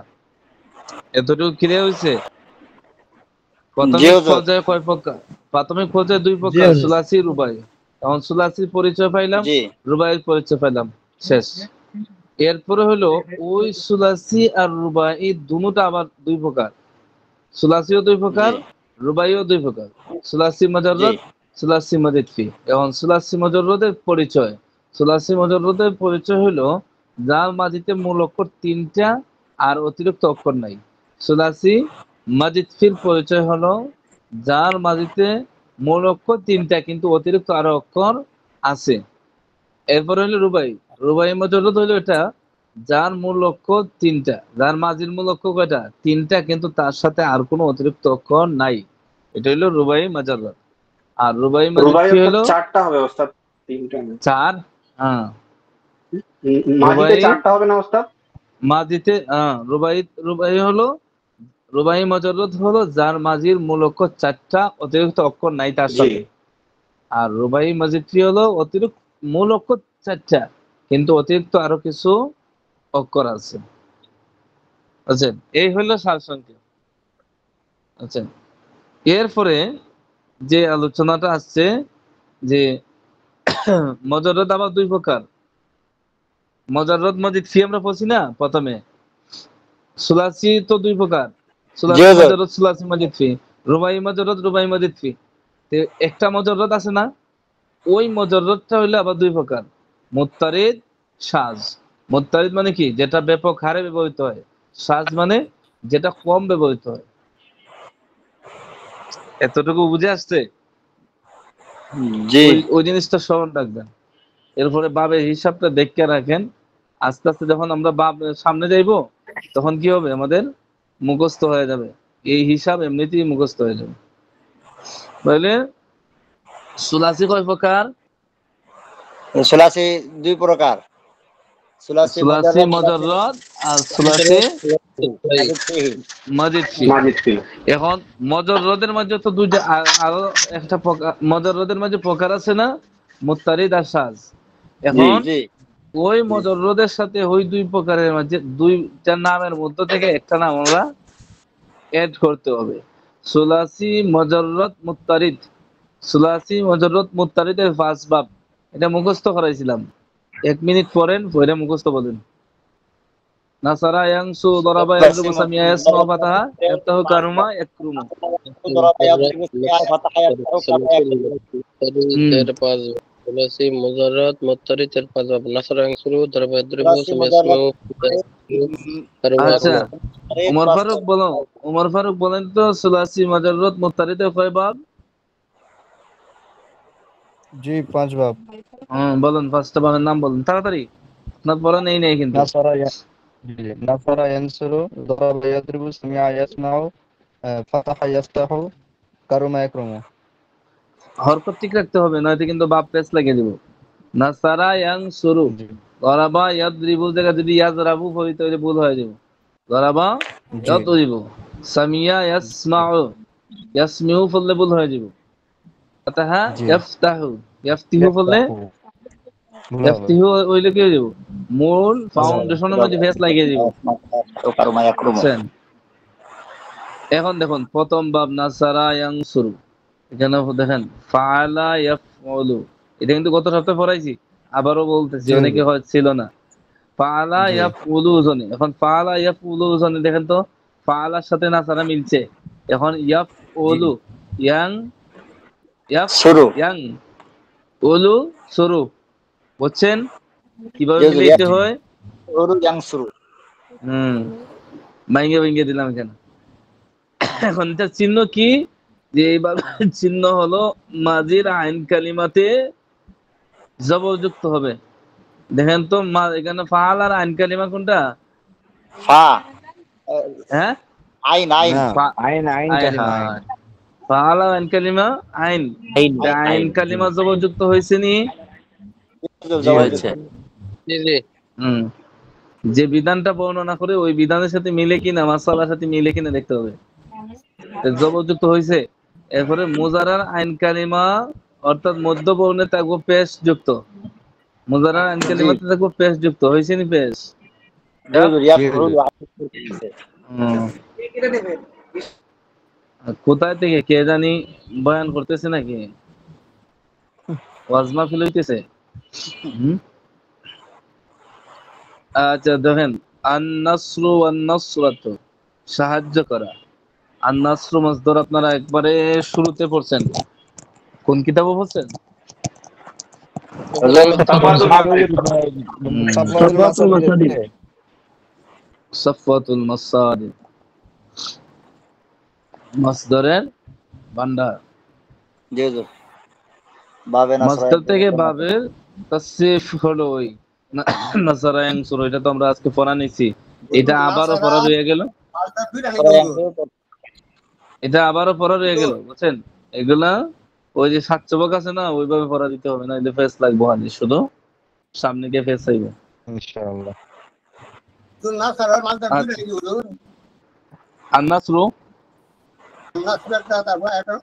এতটুকু ক্লিয়ার হয়েছে? প্রাথমিক পর্যায়ে কয় প্রকার? প্রাথমিক পর্যায়ে 2 প্রকার, সুলাসি, রুবাই। এখন সুলাসির পরিচয় পাইলাম, রুবাইয়ের পরিচয় পাইলাম, শেষ। এরপরে হলো ওই সুলাসি আর রুবাই দুটোটা আবার দুই প্রকার। সুলাসিও দুই প্রকার, রুবাইও দুই প্রকার। সুলাসি মুজাররদ, সুলাসি মাজিদ ফি। এখন সুলাসি মুজাররদের পরিচয়, সুলাসি মুজাররদের পরিচয় হলো যার মাঝিতে মূল অক্ষর 3টা আর অতিরিক্ত অক্ষর নাই। সুলাসি মাজিদ ফির পরিচয় হলো যার মাঝিতে মূল অক্ষর 3টা কিন্তু অতিরিক্ত আরো অক্ষর আছে। এরপর হলো রুবাই। রুবাই মুজাররদ হলো এটা যার মূল অক্ষর 3টা, যার মাঝির মূল অক্ষর কয়টা? 3টা, কিন্তু তার সাথে আর কোনো অতিরিক্ত অক্ষর নাই। এটা হলো রুবাই মুজাররদ। আর রুবাই মাজিদ রুবাই কি অর্থাৎ হলো? 4টা হবে ওস্তাদ, 3টা না। 4, হ্যাঁ। মাঝিতে রুবাই 4টা হবে না ওস্তাদ? মাঝিতে রুবাই হলো রুবাই মুজাররদ হলো যার মাঝির মূল অক্ষর 4টা, অতিরিক্ত অক্ষর নাই তার সাথে। আর রুবাই মাজিদ ফি হলো অতিরিক্ত মূল অক্ষর 4টা কিন্তু অতিরিক্ত আরো কিছু অক্ষর আছে। আচ্ছা, এই হলো সারসংক্ষেপ। আচ্ছা, এরপরে যে আলোচনাটা আসছে যে মুজাররদ আবার দুই প্রকার। মুজাররদ মাজিদ ফি আমরা পড়ছি না প্রথমে। সুলাসি তো দুই প্রকার, সুলাসি মুজাররদ, সুলাসি মাজিদ ফি। রুবাই মুজাররদ, রুবাই মাজিদ ফি। তো একটা মুজাররদ আছে না, ওই মুজাররদটা হইলো আবার দুই প্রকার, মুত্তারিদ, শাজ। মুত্তারিদ মানে কি? যেটা ব্যাপক হারে ব্যবহৃত হয়। শাজ মানে যেটা কম ব্যবহৃত হয়। এতটুকু বুঝে আসছে? ওই জিনিসটা স্মরণ রাখবেন। এরপরে বাবের হিসাবটা দেখে রাখেন। আস্তে আস্তে যখন আমরা বাব সামনে যাইবো তখন কি হবে? আমাদের মুখস্থ হয়ে যাবে, এই হিসাব এমনিতেই মুখস্থ হয়ে যাবে। বুঝলে? সুলাসি কয় প্রকার? সুলাসি দুই প্রকার, সুলাসি মুজাররদ আর সুলাসি মাজিদ ফি। এখন মুজাররদের মাঝে তো দুইটা আরো একটা প্রকার, মুজাররদের মাঝে প্রকার আছে না, মুত্তারিদ আর শাজ। এখন ওই মুজাররদের সাথে ওই দুই প্রকারের মাঝে দুইটা নামের মধ্যে থেকে একটা নাম আমরা এড করতে হবে। সুলাসি মুজাররদ মুত্তারিদ, সুলাসি মুজাররদ মুত্তারিদের ফার্স্ট বাব, এটা মুখস্থ করাইছিলাম। 1 মিনিট পড়েন, পড়ে মুখস্থ বলেন। নাসারা ইয়ানসু দরাবা ইয়াদরিবু সামিয়া ইয়াসমাউ ফাতাহা ইয়াফতাহু কারুমা ইয়াকরুমু। সুলাসি মুজাররদ মুত্তারিদের পাঁচ বাব। নাসারা ইয়ানসুরু দরাবা ইয়াদরিবু সামিয়া ইয়াসমাউ কারুমা। আচ্ছা, ওমর ফারুক বলেন তো সুলাসি মুজাররদ মুত্তারিদের কয় বাব? জি 5 বাব। বলেন, ফার্স্ট বাবের নাম বলেন তাড়াতাড়ি, আপনার পড়া নেই কিন্তু। নাসারা ইয়ানসুরু দরাবা ইয়াদরিবু সামিয়া ইয়াসমাউ ফাতাহা ইয়াফতাহু কারুমা ইয়াকরুমু। হরকত ঠিক রাখতে হবে, নয়তো কিন্তু বাপ পেস লাগিয়ে দিব। নাসারা ইয়ানসুরু দরাবা ইয়াদরিবু জায়গা যদি ইয়াজরাবু পড়ি তাহলে ভুল হয়ে যাবে। দরাবা ইয়াদরিবু, সামিয়া ইয়াসমাউ, ইয়াসমিউ পড়লে ভুল হয়ে যাবে। ফাতাহা ইয়াফতাহু, ইয়াফতিহু পড়লে ইয়াফতিহু হইলে কি হয়ে যাবে? মূল ফাউন্ডেশনের মধ্যে ফেস লাগিয়ে যাব। এখন দেখুন প্রথম বাব নাসারা ইয়ানসুরু, এখানে দেখেন ফাআলা ইয়াফউলু, এটা কিন্তু গত সপ্তাহে পড়াইছি, আবারও বলতেছি, অনেকে হয়তো ছিল না। ফাআলা ইয়াফউলু জনি, এখন ফাআলা ইয়াফউলু জনি দেখেন তো ফাআলার সাথে নাসারা মিলছে। এখন ইয়াফউলু ইয়াং শুরু, ইয়াং উলু শুরু, বুঝছেন কিভাবে মিলাইতে হয়? শুরু ইয়াং শুরু। ভাঙে দিলাম এখানে। এখন এটা চিহ্ন কি? যে এইভাবে চিহ্ন হলো মাজির আইন কালিমাতে জবরযুক্ত হবে। দেখেন তো এখানে ফাআল আর আইন কালিমা কোনটা? ফা, হ্যাঁ আইন আইন আইন আইন কালিমা। ফাআল আর আইন কালিমা আইন, আইন কালিমা জবরযুক্ত হয়েছে নি? যে বিধানটা বর্ণনা করে ওই বিধানের সাথে মিলে কিনা, মাসালার সাথে মিলে কিনা দেখতে হবে। জবরযুক্ত হয়েছে। এরপরে মুজারার আইন কালিমা অর্থাৎ মধ্যবর্ণে থাকবো পেশ যুক্ত, মুজারার আইন কালিমাতে থাকবো পেশ যুক্ত, হয়েছে নি পেশ? কোথায় থেকে কে জানি বয়ান করতেছে নাকি? ওয়াজ মাহফিল হইতেছে? আচ্ছা দেখেন, আন-নাসরু ওয়ান-নাসরাতু, সাহায্য করা। আন-নাসরু মাসদার আপনারা একবারে শুরুতে পড়ছেন, কোন কিতাবে পড়ছেন? সাফওয়াতুল মাসাদির, মাসদারের ভান্ডার। জি হুজুর। বাবে নাসরা মাসদার থেকে বাবের তাসরিফ হলো ওই নাসারা ইয়ানসুরু, এটা তো আমরা আজকে পড়া নিছি। এটা আবারও পড়া রয়ে গেল, এটা আবারও পড়া রয়ে গেল, বুঝছেন? এগুলা ওই যে সাতচবক আছে না, ওইভাবে পড়া দিতে হবে না, এটা ফেস লাগবো হানি, শুধু সামনে গিয়ে ফেস আইবে ইনশাআল্লাহ। তো নাসারার মালটা দুইটা কি হলো? আন-নাসরু নাসরাটা তারপর একটা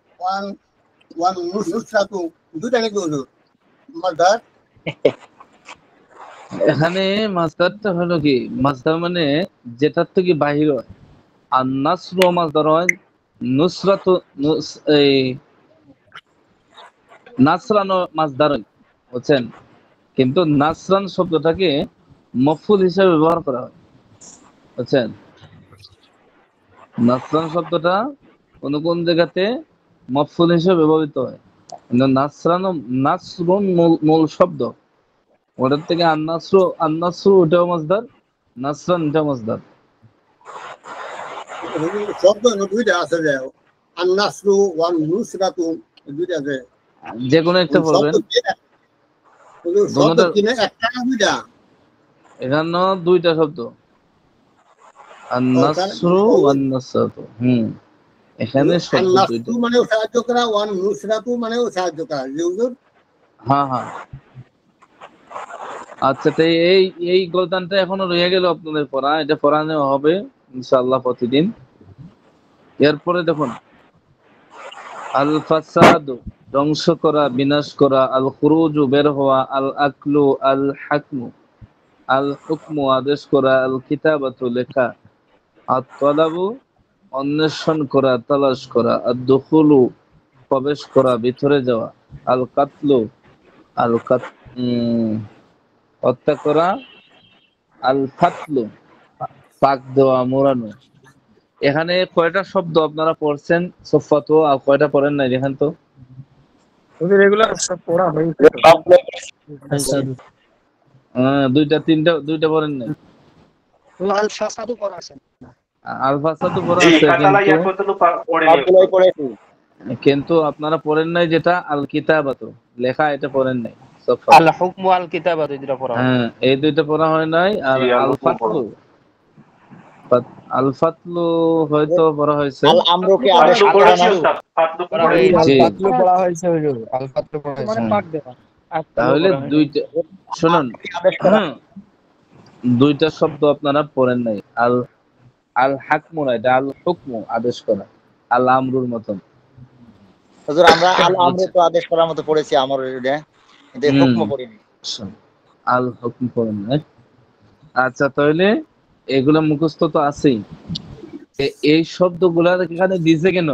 ওয়ান নুসরাতু দুইটা কি হলো? মালদার এখানে মাসদারটা হলো কি, মাসদার মানে যেটার থেকে বাহির হয়। আর নাসরু মাসদার হয় নুসরাতু, এই নাসরানো মাসদার হয়, বুঝছেন? কিন্তু নাসরান শব্দটাকে মফউল হিসেবে ব্যবহার করা হয়, বুঝছেন? নাসরান শব্দটা কোন কোন জায়গাতে মফউল হিসেবে ব্যবহৃত হয়, কিন্তু নাসরুন মূল শব্দ, ওটার থেকে আন-নাসরু ওটাও মাসদার, নাসরান এটাও মাসদার। শব্দ দুইটা আছে যে আন-নাসরু ওয়ান নুসরাতু দুইটা আছে, যে কোনো একটা পড়বেন। শব্দ কিনে একটা না দুইটা? এখানে দুইটা শব্দ, আন-নাসরু ওয়ান-নাসরাতু। এখানে শব্দ দুইটা, মানে সাহায্য করা, ওয়ান নুসরাতু মানে সাহায্য করা। জি হুজুর। হ্যাঁ হ্যাঁ। আচ্ছা, তো এই গলদানটা এখনো রয়ে গেল আপনাদের পড়া, এটা পড়ানো হবে ইনশাআল্লাহ প্রতিদিন। এরপরে দেখুন, আল ফাসাদু ধ্বংস করা, বিনাশ করা, আল খুরুজু বের হওয়া, আল আকলু আল হাকমু, আল হুকমু আদেশ করা, আল কিতাবাতু লেখা, আত তালাবু অন্বেষণ করা, তালাশ করা, আদ দুখুলু প্রবেশ করা, ভিতরে যাওয়া, আল কাতলু হত্যা করা, আল ফাতলু পাক দেওয়া, মোড়ানো। এখানে কয়টা শব্দ আপনারা পড়ছেন সফাতো, আর কয়টা পড়েন নাই দেখেন তো? রেগুলার সব পড়া হয়েছে। দুইটা পড়েন নাই? আল ফাসাদু পড়া আছে, আল ফাসাদু পড়া আছে, কিন্তু আপনারা পড়েন নাই যেটা আল কিতাবাতু লেখা, এটা পড়েন নাই। আল হুকমু আল কিতাবাতু দুইটা পড়া হয়। হ্যাঁ, এই দুইটা পড়া হয় নাই। আর আল ফাতলু, আল ফাতলু হয়তো পড়া হয়েছে। আল আমরুকে আদেশ করা না, জি ফাতলু পড়া হয়েছে হুজুর, আল ফাতলু পড়া হয়েছে। মানে পাক দেওয়া। তাহলে দুইটা শুনুন, দুইটা শব্দ আপনারা পড়েন নাই। আল হাকমু না, এটা আল হুকমু আদেশ করা, আল আমরুর মতন। হুজুর আমরা আল আমরু তো আদেশ করার মতো পড়েছি, আমার এটা কিন্তু হুকম পড়িনি। আল হুকম পড়েন নাই। আচ্ছা, তাহলে এগুলা মুখস্থ তো আছেই। এই শব্দগুলা এখানে দিছে কেন?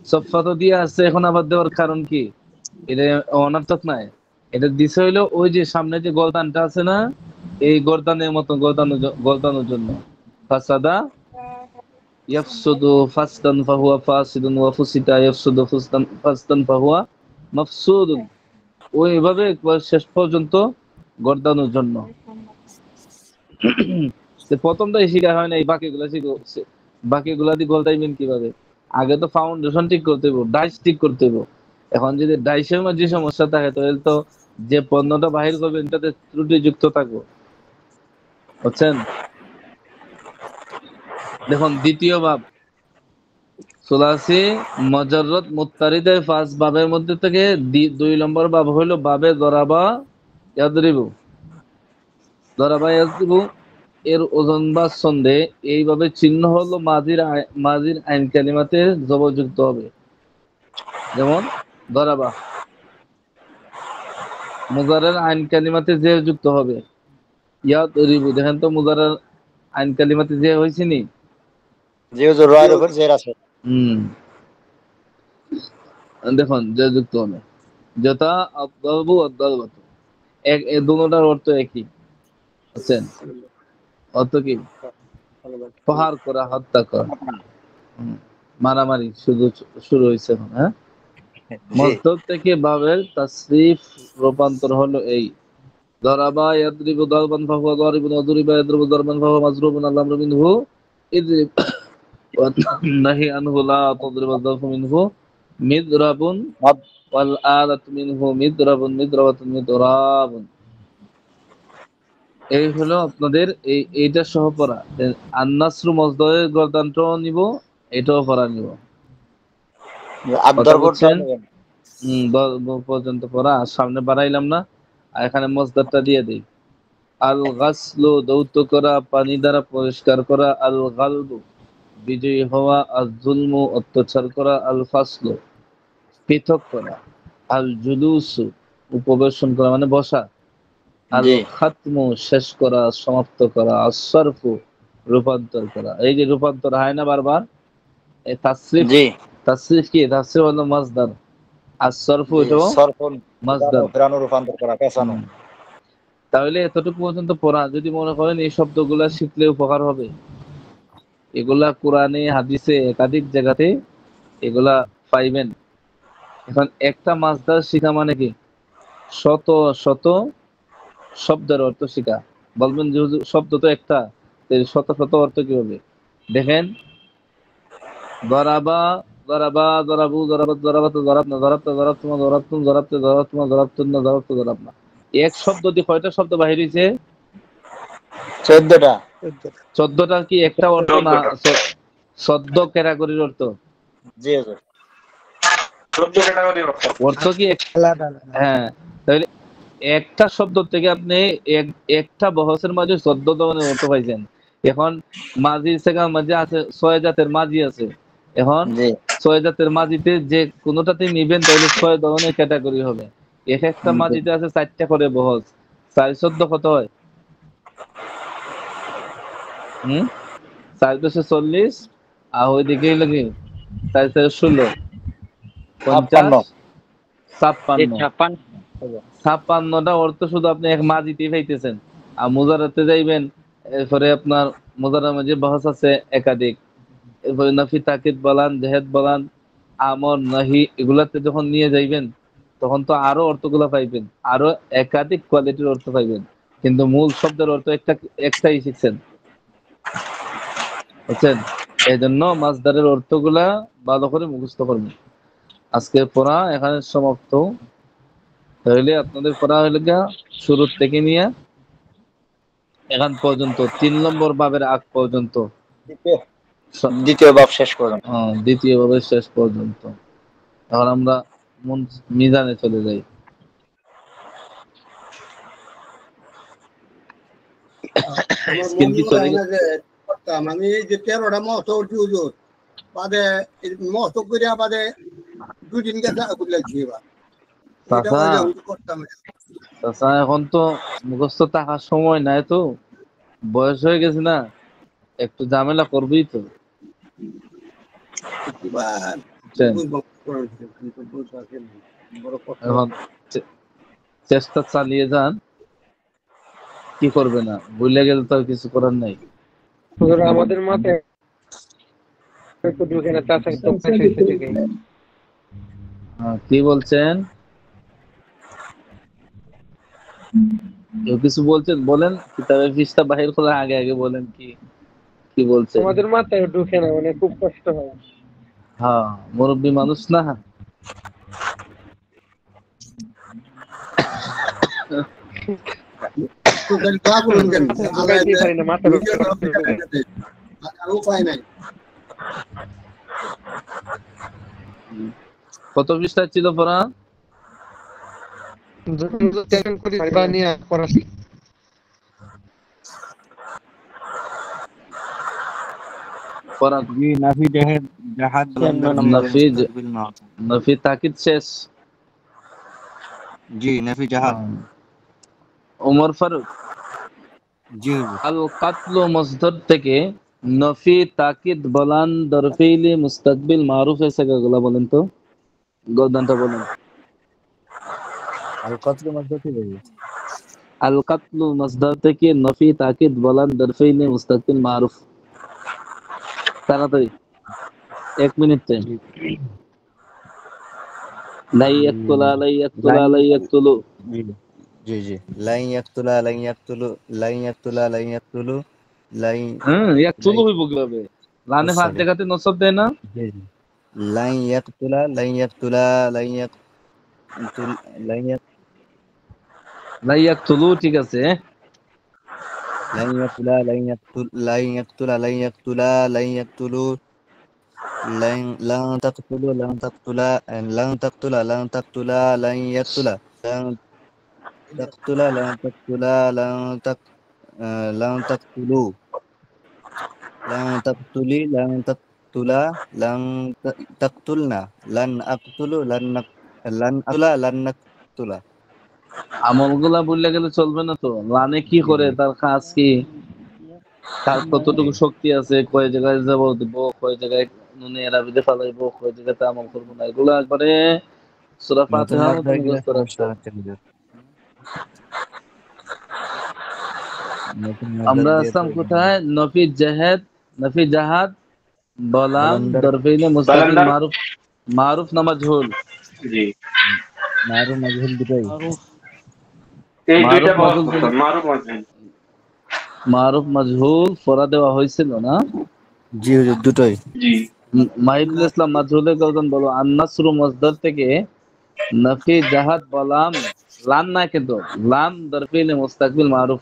সফা তো দিয়ে আছে, এখন আবার দেওয়ার কারণ কি? এটা অনর্থক নাই। এটা দিছে হইলো ওই যে সামনে যে গলদানটা আছে না, এই গলদানের মতো গলদানোর জন্য। ফাসাদা ইয়াফসুদু ফাসদান ফাহুয়া ফাসিদুন ওয়া ফুসিতা ইয়াফসুদু ফাসদান ফাহুয়া মাফসুদুন, ওইভাবে শেষ পর্যন্ত গর্দানোর জন্য। প্রথমটাই শিখা হয় না, এই বাকিগুলা শিখছে। বাকিগুলা দিয়ে গলদাইবেন কিভাবে? আগে তো ফাউন্ডেশন ঠিক করতে হইব, ডাইস ঠিক করতে হইব। এখন যদি ডাইসের মধ্যে সমস্যা থাকে, তাহলে তো যে পণ্যটা বাহির করবেন এটাতে ত্রুটিযুক্ত থাকবো, বুঝছেন? দেখুন, দ্বিতীয় বাব সুলাসি মুজাররদ মুত্তারিদের 5 বাবের মধ্যে থেকে 2 নম্বর বাব হলো বাবে দরাবা ইয়াদরিবু। দরাবা ইয়াদরিবু এর ওজন বা ছন্দে এইভাবে চিহ্ন হলো মাজির আইন কালিমাতে জবরযুক্ত হবে। যেমন দরাবা মুজারের আইন কালিমাতে যে যুক্ত হবে। ইয়াদরিবু দেখেন তো মুজারের আইন কালিমাতে যে হয়েছে নি? জি হুজুর, রায়ের উপর জের আছে। দেখুন যে যুক্ত হবে, যথা আদ-দারবু ওয়াদ-দারবাতু, এক এই দুটোটার অর্থ একই, বুঝছেন? অর্থ কি? প্রহার করা, হত্যা করা, মারামারি শুরু হয়েছে এখন। হ্যাঁ, মসদর থেকে বাবের তাসরিফ রূপান্তর হলো এই দরাবা ইয়াদরিবু দরবান ফাহুয়া দারিবুন ওয়া দুরিবা ইয়াদরিবু দরবান ফাহুয়া মাজরুবুন আল আমরু মিনহু ইদরিব ওয়া নাহি আনহু লা তাদরিবু যারফু মিনহু মিদরাবুন ওয়াল আলাতু মিনহু মিদরাবুন মিদরাবাতুন মিদরাবুন। এই হলো আপনাদের এইটা সহ পড়া। আন-নাসরু মসদরের গর্দানটাও নিব, এটাও পড়া নিব। পর্যন্ত পড়া, সামনে বাড়াইলাম না, আর এখানে মসদারটা দিয়ে দিই। আল গাসলু দৌত করা, পানি দ্বারা পরিষ্কার করা। আল গালবু বিজয়ী হওয়া। আল জুলমু অত্যাচার করা। আল ফাসলু পৃথক করা। আল জুলুসু উপবেশন করা মানে বসা। আল খাতমু শেষ করা, সমাপ্ত করা। আসরফু রূপান্তর করা। এই যে রূপান্তর হয় না বারবার, এই তাসরিফ। তাসরিফ কি? তাসরিফ হলো মাসদার, আর সরফ এটাও মাসদার, রূপান্তর করা, পেছানো। তাহলে এতটুকু পর্যন্ত পড়া। যদি মনে করেন এই শব্দগুলা শিখলে উপকার হবে, এগুলা কোরআনে হাদিসে একাধিক জায়গাতে এগুলা পাইবেন। এখন একটা মাসদার শিখা মানে কি? শত শত শব্দের অর্থ শিখা। বলবেন যে শব্দ তো একটা, শত শত অর্থ কি হবে? দেখেন, দরাবা দরাবা, দরাবু, দরাবাত, দরাবাত, দরাবনা, দরাবতা, দরাবতুমা, দরাবতুম, দরাবতে, দরাবতুমা, দরাবতুন্না, দরাবতু, দরাবনা। এক শব্দ দিয়ে কয়টা শব্দ বাহির হইছে? 14টা। 14টা কি একটা অর্থ না? 14 ক্যাটাগরির অর্থ। জি হুজুর, 14 ক্যাটাগরির অর্থ কি? হ্যাঁ, তাহলে একটা শব্দ থেকে আপনি একটা বহসের মাঝে 14 ধরনের অর্থ পাইছেন। এখন মাঝি সেখান মাঝে আছে 6 জাতের মাঝি আছে। এখন 6 জাতের মাঝিতে যে কোনোটাতে নিবেন তাহলে 6 ধরনের ক্যাটাগরি হবে। এক একটা মাঝিতে আছে 4টা করে বহস। 4 14 কত হয়? 4 × 40, আর ওইদিকে লাগে 4 × 16 50 56। 56টা অর্থ শুধু আপনি এক মাঝিতেই পাইতেছেন। আর মুজারাতে যাইবেন, এরপরে আপনার মুজারার মাঝে বহস আছে একাধিক। এরপরে নাফি, তাকিদ বলান, জেহেদ বলান, আমর, নাহি, এগুলাতে যখন নিয়ে যাইবেন তখন তো আরো অর্থগুলা পাইবেন, আরো একাধিক কোয়ালিটির অর্থ পাইবেন। কিন্তু মূল শব্দের অর্থ একটাই শিখছেন, বুঝছেন? এই জন্য মাসদারের অর্থগুলা ভালো করে মুখস্থ করবেন। আজকে পড়া এখানে সমাপ্ত। তাহলে আপনাদের পড়া হইল গিয়া শুরু থেকে নিয়ে এখান পর্যন্ত 3 নম্বর বাবের আগ পর্যন্ত, দ্বিতীয় বাব শেষ করলাম। দ্বিতীয় বাবের শেষ পর্যন্ত। এখন আমরা মিজানে চলে যাই। আমি যে 13টা মহত উঠি হুজুর, বাদে মহত করিয়া বাদে 2 দিন গেছে লাগছি। এখন তো মুখস্থ থাকার সময় নাই, তো বয়স হয়ে গেছে না, একটু ঝামেলা করবেই তো। এখন চেষ্টা চালিয়ে যান, কি করবে না, ভুলে গেলে তো কিছু করার নাই। আমাদের মাথায় একটু ঢুকে না, কি বলছেন? কেউ কিছু বলছেন? বলেন, কিতাবের পৃষ্ঠা বাহির করে আগে আগে বলেন কি বলছেন। আমাদের মাথায় ঢুকে না, মানে খুব কষ্ট হয়। হ্যাঁ, মুরব্বী মানুষ না। কত পৃষ্ঠা ছিল পড়া? নাফি তাকিদ শেষ। জি, নাফি জাহাদ। ওমর ফারুক। জি। আল কাতলু মসদর থেকে নফি, তাকিদ, বলান, দরফিলি, মুস্তাকবিল, মারুফ এসে গুলা বলেন তো, গর্দানটা বলেন। আল কাতলু মসদর থেকে আল কাতলু মাসদার থেকে নফি তাকিদ বলান দরফাইনে মুস্তাকিল মারুফ। তাড়াতাড়ি 1 মিনিট টাইম। লাই ইয়াকতুলা লাই ইয়াকতুলা লাই ইয়াকতুলু। জি জি জি লাইন ইয়াকতুলা লাইন ইয়াকতুলু লাইন ইয়াকতুলা লাইন ইয়াকতুলু লাইন ইয়াকতুলু হইব কিভাবে? লানে ফাত সরি জায়গাতে নসব দেয় না? জি জি লাইন ইয়াকতুলা লাইন ইয়াকতুলা লাইন ইয়াকতুল লাইন লাই ইয়াকতুলু ঠিক আছে। লাইন ইয়াকতুলা লাইন ইয়াকতুল লাইন ইয়াকতুলা লাইন ইয়াকতুলা লাইন ইয়াকতুলু লাইন লান তাকতুলু লান তাকতুলা লান তাকতুলা লান তাকতুলা লাইন ইয়াকতুলা লান তাকতুলা লান তাকতুলা লান তাকতুলু লান তাকতুলি লান তাকতুলা লান তাকতুলনা লান আকতুলু লান আকতুলা লান নাকতুলা। আমলগুলা বললে গেলে চলবে না তো। লানে কি করে, তার কাজ কি, তার কতটুকু শক্তি আছে, কয় জায়গায় যাব দিব, কয় জায়গায় নুনে এরাবিদে ফালাইবো, কয় জায়গাতে আমল করবো না, এগুলো একবারে সূরা নতুন ফাতিহার মাদ্রাসা মতো গেলে মুখস্থ সমস্যা রাখতে হবে। হচ্ছে হুজুর। নতুন আমরা মাদ্রাসা দিয়ে আসলাম তো কোথায়? নফি জাহাদ, নফি জাহাদ বলাম বলন্দার দরফাইনে মুস্তাকিল বালান্দার মারুফ, মারুফ না মাজহুল? জি মারু মাজহুল দুটাই। এই দুইটা মারুফ পাওয়া মাজহুল কষ্ট মারুফ মাজহুল। মারুফ মাজহুল ফরা দেওয়া হয়েছিল না? জি হুজুর দুটোই। জি মাহিদুল ইসলাম মাজহুলের গজন বলো। আন-নাসরু মসদার থেকে নফি জাহাদ বলাম লান না, কিন্তু লাম দরফাইনে মুস্তাকিল মারুফ।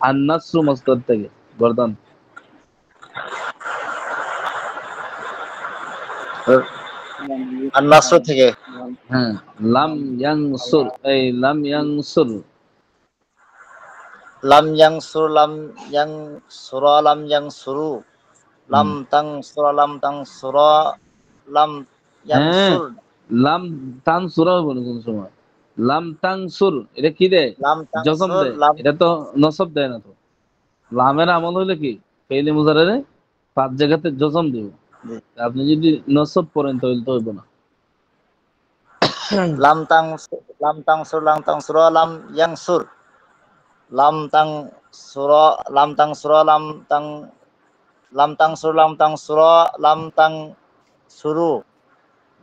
আন-নাসরু মসদার থেকে গর্দান। আন-নাসর থেকে হ্যাঁ, লাম ইয়ানসুর, এই লাম ইয়ানসুর। লাম ইয়ানসুর লাম ইয়ানসুরা লাম ইয়ানসুরু লাম তানসুরা লাম তানসুরা লাম হ্যাঁ, ইয়ানসুর লাম তানসুরা হবে না কোন সময়। লাম তানসুর এটা কি দেয়? লাম জজম তানসুর দেয়। লাম এটা তো নসব দেয় না তো। লামের আমল হইলে কি ফেইলে মুজারারে 5 জায়গাতে জজম দিব। আপনি যদি নসব পড়েন তাহলে তো হইব না। লাম তানসুরা লাম ইয়ানসুর লাম তানসুরা লাম তানসুরা লাম তানসুরা লাম তানসুরু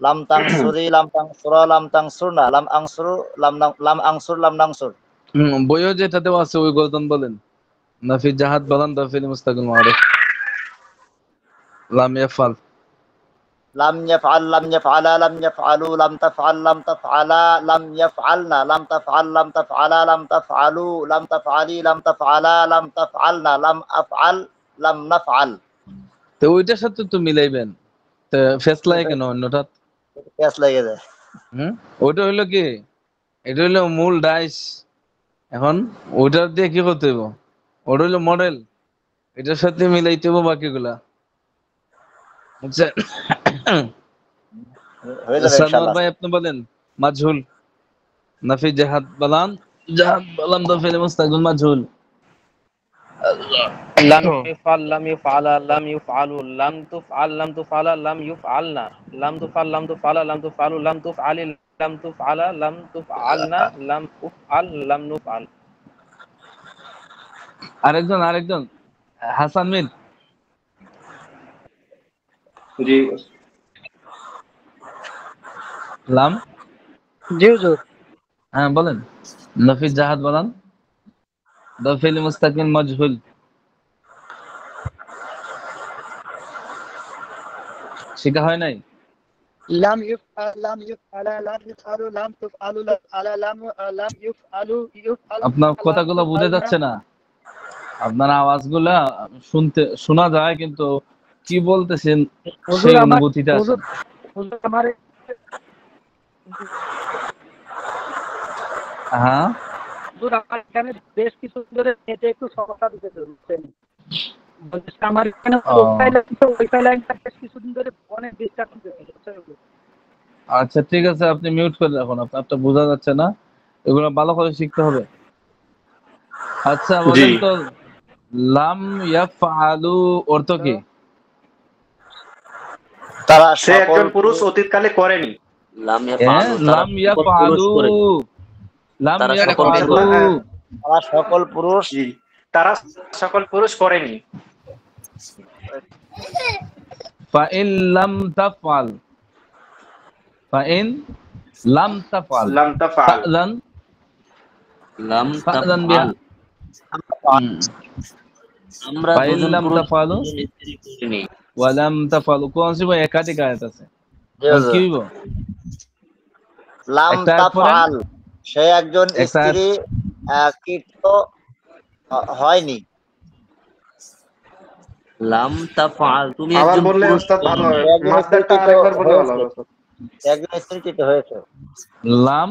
লাম তানসুরি লাম তানসুরা লাম তানসুরনা লাম আনসুরু লাম আনসুর লাম নানসুর। বইও যেটা দেওয়া আছে ওই গর্দন বলেন। নাফি জাহাদ বলান দরফাইনে মুস্তাকিল মারুফ। লাম ইয়াফাল লাম ইয়াফআল লাম ইয়াফআলা লাম ইয়াফআলু লাম তাফআল লাম তাফআলা লাম ইয়াফআলনা লাম তাফআল লাম তাফআলা লাম তাফআলু লাম তাফআলি লাম তাফআলা লাম তাফআলনা লাম আফআল লাম নাফআল। তো ওইটার সাথে তো মিলাইবেন। তো ফেসলাই কেন অন্যটা? পেঁচ লেগে যায়। ওইটা হইলো কি, এটা হইলো মূল ডাইস। এখন ওইটার দিয়ে কি করতে হইব? ওটা হইলো মডেল, এটার সাথে মিলাইতে হইব বাকিগুলা। বুঝছেন? হয়ে যাবে সানোয়ার ইনশাআল্লাহ। ভাই আপনি বলেন মাজহুল। নাফি জাহাদ বলান দরফাইনে মুস্তাকিল মাজহুল। লাম ইফআল লাম ইফআলা লাম ইফআলু লাম তুফআল লাম তুফআলা লাম ইফআলনা লাম তুফআল লাম তুফআলা লাম তুফআলু লাম তুফআলি লাম তুফআলা লাম তুফআলনা লাম উফআল লাম নুফআল। আরেকজন হাসান মির। জি লাম জি হুজুর। হ্যাঁ বলেন। নফি জাহাদ বলান দরফাইনে মুস্তাকিল মাজহুল। শিখা হয় নাই? লাম ইউফআলা লাম ইউফআলু লাম তুফআলু লাম ইউফআলু আপনার কথাগুলো বোঝা যাচ্ছে না। আপনার আওয়াজগুলা শোনা যায় কিন্তু কি বলতেছেন সেই অনুভূতিটা আসে না। হুজুর আমার হ্যাঁ হুজুর আমার এখানে বেশ কিছু ধরে নেটে একটু সমস্যা দিতেছে বুঝছেন। বলতেছে আমার এখানে ওয়াইফাই লাইনটা বেশ কিছুদিন ধরে অনেক ডিস্টার্ব দিতেছে। আচ্ছা ঠিক আছে, আপনি মিউট করে রাখুন। আপনারটা বোঝা যাচ্ছে না, এগুলো ভালো করে শিখতে হবে। আচ্ছা বলেন তো লাম ইয়াফআলু অর্থ কি? তারা সে একজন পুরুষ অতীতকালে করেনি। লাম ইয়াফআলু লাম ইয়াফআলু তারা সকল পুরুষ জি তারা সকল পুরুষ করেনি। ফাইন লাম তাফআল, ফাইন লাম তাফআল, লাম তাফআল, ফা'লান লাম ফা'লান তাফআল, বিহা। আমরা ফাইন দুজন লাম পুরুষ তাফআলু দুজন স্ত্রী করিনি। ওয়া লাম তাফআলু, কোন ছিল একাধিক আয়াত আছে, জি তখন কি হুজুর। হইব? লাম একটা আয়াত পড়েন, তাফআল, সে একজন একটা আয়াত। স্ত্রী কৃত হয়নি। লাম তাফআল, তুমি আবার একজন বললে পুরুষ উস্তাদ ভালো করনি। হবে, সে একজন মাসদারটা স্ত্রীকৃত আরেকবার বললে ভালো হয়েছে, হবে উস্তাদ। সে একজন স্ত্রীকৃত হয়েছে। লাম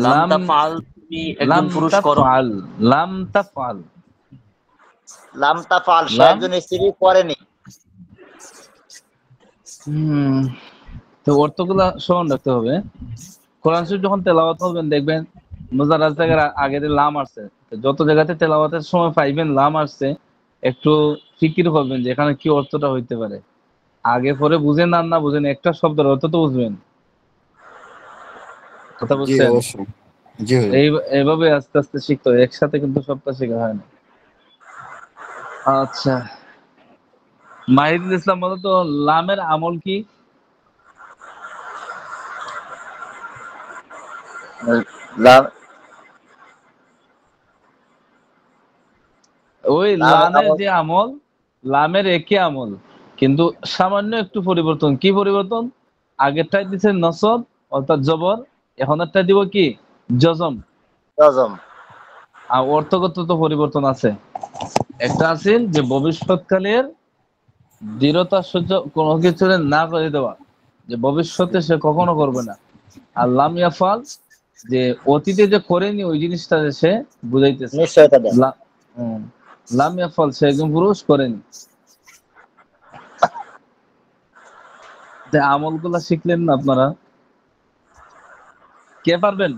লাম লাম তাফআল, তুমি একজন লাম পুরুষ করনি। তাফআল, লাম তাফআল, লাম তাফআল, সে লাম। একজন স্ত্রী করেনি। তো অর্থগুলা স্মরণ রাখতে হবে। কোরআন শরীফ যখন তেলাওয়াত করবেন দেখবেন মুজারাজ জায়গার আগে যে লাম আসছে, যত জায়গাতে তেলাওয়াতের সময় পাইবেন লাম আসছে, একটু ফিকির করবেন যে এখানে কি অর্থটা হইতে পারে। আগে পরে বুঝেন আর না বুঝেন, একটা শব্দের অর্থ তো বুঝবেন। কথা জি বুঝছেন? অবশ্যই। জি হুজুর। এইভাবে আস্তে আস্তে শিখতে হয়, একসাথে কিন্তু সবটা শেখা হয় না। আচ্ছা, মাহিদুল ইসলাম বলো তো লামের আমল কি? ওই লামের যে আমল, লামের একই আমল, কিন্তু সামান্য একটু পরিবর্তন। কি পরিবর্তন? আগেরটাই দিচ্ছে নসব অর্থাৎ জবর, এখনেরটা দিব কি জজম। জজম। আর অর্থগত তো পরিবর্তন আছে। একটা আছে যে ভবিষ্যৎকালের দৃঢ়তা সহ্য কোনো কিছু না করে দেওয়া, যে ভবিষ্যতে সে কখনো করবে না। আর লাম ইয়াফাল, যে অতীতে যে করেনি ওই জিনিসটা সে বুঝাইতেছে। নিশ্চয়তা দেয়। লাম ইয়াফাল, সে একজন পুরুষ করেনি। আমলগুলা শিখলেন না আপনারা? কে পারবেন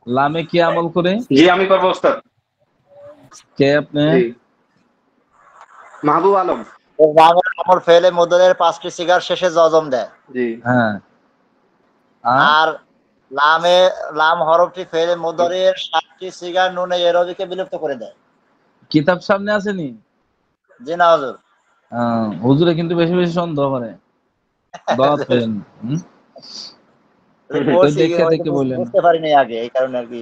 লামে কি আমল করে? জি আমি পারবো উস্তাদ। কে আপনি? জি মাহবুব আলম। লামের আমল ফেলে মুদরের 5টি সিগার শেষে জজম দেয়। জি হ্যাঁ। আর লাম হরফটি ফেলে মুদরের 7টি সিগার নুনে এরবিকে বিলুপ্ত করে দেয়। কিতাব সামনে আসেনি? জি না হুজুর। হুজুরে কিন্তু বেশি বেশি সন্দেহ করে দাওয়াত করেন। দেখে দেখে বলেন। বুঝতে পারিনি আগে, এই কারণে আর কি।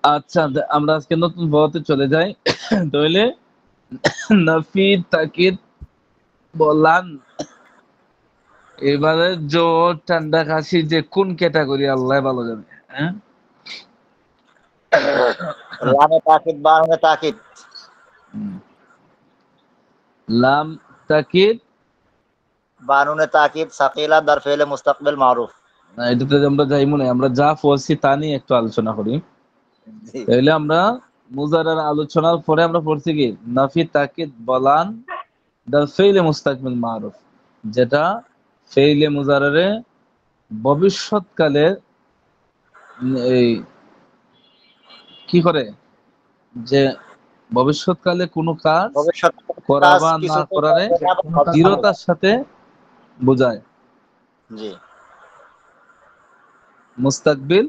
আচ্ছা, আমরা আজকে নতুন বলতে চলে যাই। তাহলে নফি তাকিদ বলান, এবারে জ্বর ঠান্ডা কাশি যে কোন ক্যাটাগরি আল্লাহ ভালো জানে। হ্যাঁ, লামে তাকিদ, বামে তাকিদ। লাম তাকিদ, বানুনে তাকিদ, সাকিলা দার ফেলে মুস্তাকবিল মারুফ। না এটাতে আমরা যাইমু না, আমরা যা পড়ছি তা নিয়ে একটু আলোচনা করি। তাহলে আমরা মুজারার আলোচনার পরে আমরা পড়ছি কি নাফি তাকিদ বলান দার ফেইলে মুস্তাকবিল মারুফ, যেটা ফেইলে মুজারারে ভবিষ্যৎকালে এই কি করে, যে ভবিষ্যৎকালে কোনো কাজ করা বা না করারে দৃঢ়তার সাথে বোঝায়। জি। মুস্তাকবিল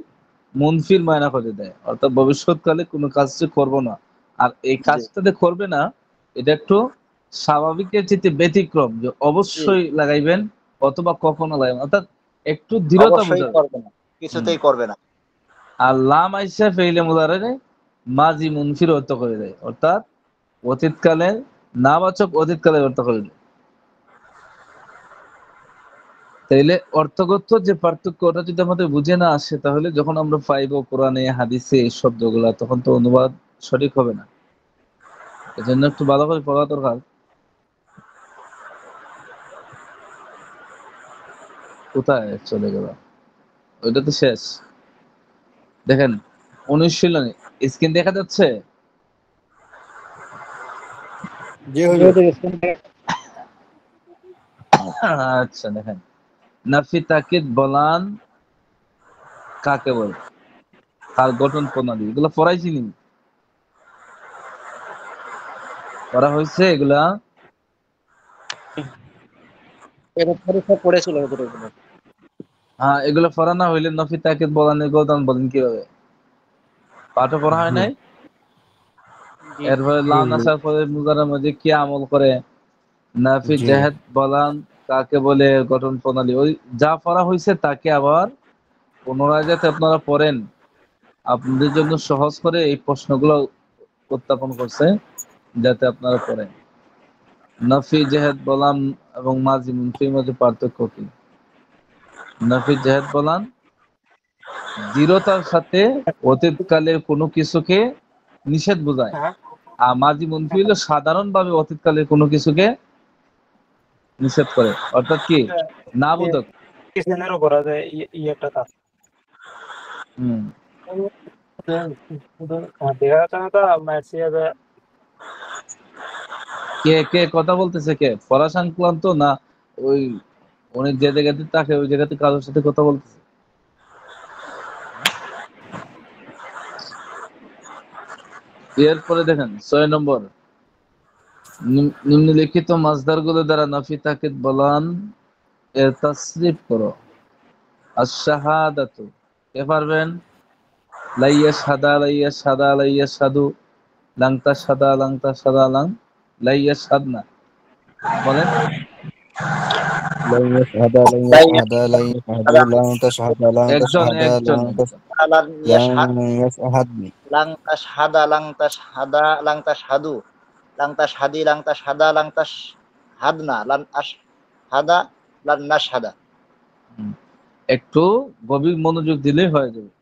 মুনফির মায়না করে দেয়, অর্থাৎ ভবিষ্যৎকালে কোনো কাজ করব না, আর এই কাজটাতে করবে না এটা একটু স্বাভাবিকের চেয়ে ব্যতিক্রম, যে অবশ্যই লাগাইবেন অথবা কখনো লাগাইবেন, অর্থাৎ একটু দৃঢ়তা বোঝাবে। করবে না, কিছুতেই করবে না। আর লাম আইসা ফেইলে মুদারে মাজি মুনফির অর্থ করে দেয়, অর্থাৎ অতীতকালে নাবাচক অতীতকালে অর্থ করে দেয়। তাইলে অর্থগত যে পার্থক্য ওটা যদি আমাদের বুঝে না আসে, তাহলে যখন আমরা পাইবো কোরআনে হাদিসে এই শব্দগুলা, তখন তো অনুবাদ সঠিক হবে না। এজন্য একটু ভালো করে পড়া দরকার। কোথায় চলে গেল? ওইটা তো শেষ। দেখেন 19 স্ক্রিন দেখা যাচ্ছে? আচ্ছা দেখেন, নাফি তাকিদ বলান কাকে বলে, তার গঠন প্রণালী, এগুলো পড়াইছি নি? পড়া হয়েছে এগুলা? পরীক্ষা পড়েছিল ওদের এগুলো। হ্যাঁ, এগুলো পড়া না হইলে নফি তাকিদ বলানের কথা বলেন কিভাবে? পাঠও পড়া হয় জি নাই। জি এরপরে লান আসার পরে মুজারের মধ্যে কি আমল করে, নাফি জি জাহেদ বলান কাকে বলে, গঠন প্রণালী, ওই যা পড়া হয়েছে তাকে আবার পুনরায় যাতে আপনারা পড়েন, আপনাদের জন্য সহজ করে এই প্রশ্নগুলো উত্থাপন করছে যাতে আপনারা পড়েন। নাফি জাহেদ বলান এবং মাজি মুনফির মধ্যে পার্থক্য কি? নাফি জাহেদ বলান দৃঢ়তার সাথে অতীতকালের কোনো কিছুকে নিষেধ বোঝায়, আর মাজি মুনফি হলো সাধারণভাবে অতীতকালের কোনো কিছুকে নিষেধ করে, অর্থাৎ কি না বোধক। কিসেনেরও করা যায় একটা কাজ হুম, দেখা যাচ্ছে না তো মার্সি আছে কে কে কথা বলতেছে, কে পড়া সংক্রান্ত না ওই উনি যে জায়গাতে থাকে ওই জায়গাতে কারোর সাথে কথা বলতেছে? এরপরে দেখেন 6 নম্বর, নিম্নলিখিত মাসদারগুলো দ্বারা নাফি তাকিদ বলান এর তাসরিফ করো। আশ-শাহাদাতু, কে পারবেন? লাইয়াশহাদা লাইয়াশহাদা লাইয়াশহাদু, লাং তাশহাদা লাং তাশহাদা লাং লাইয়াশহাদনা, বলেন। لن يشهد لن يشهد لن يشهد لن تشهد لن একজন تشهد একজন লান ইয়াশহাদ لن يشهد লাং তাশহাদা লাং তাশহাদা লাং তাশহাদু লাং তাশহাদি লাং তাশহাদা লাং তাশহাদনা লান আশহাদা লান নাশহাদা। একটু গভীর মনোযোগ দিলেই হয়ে যাবে,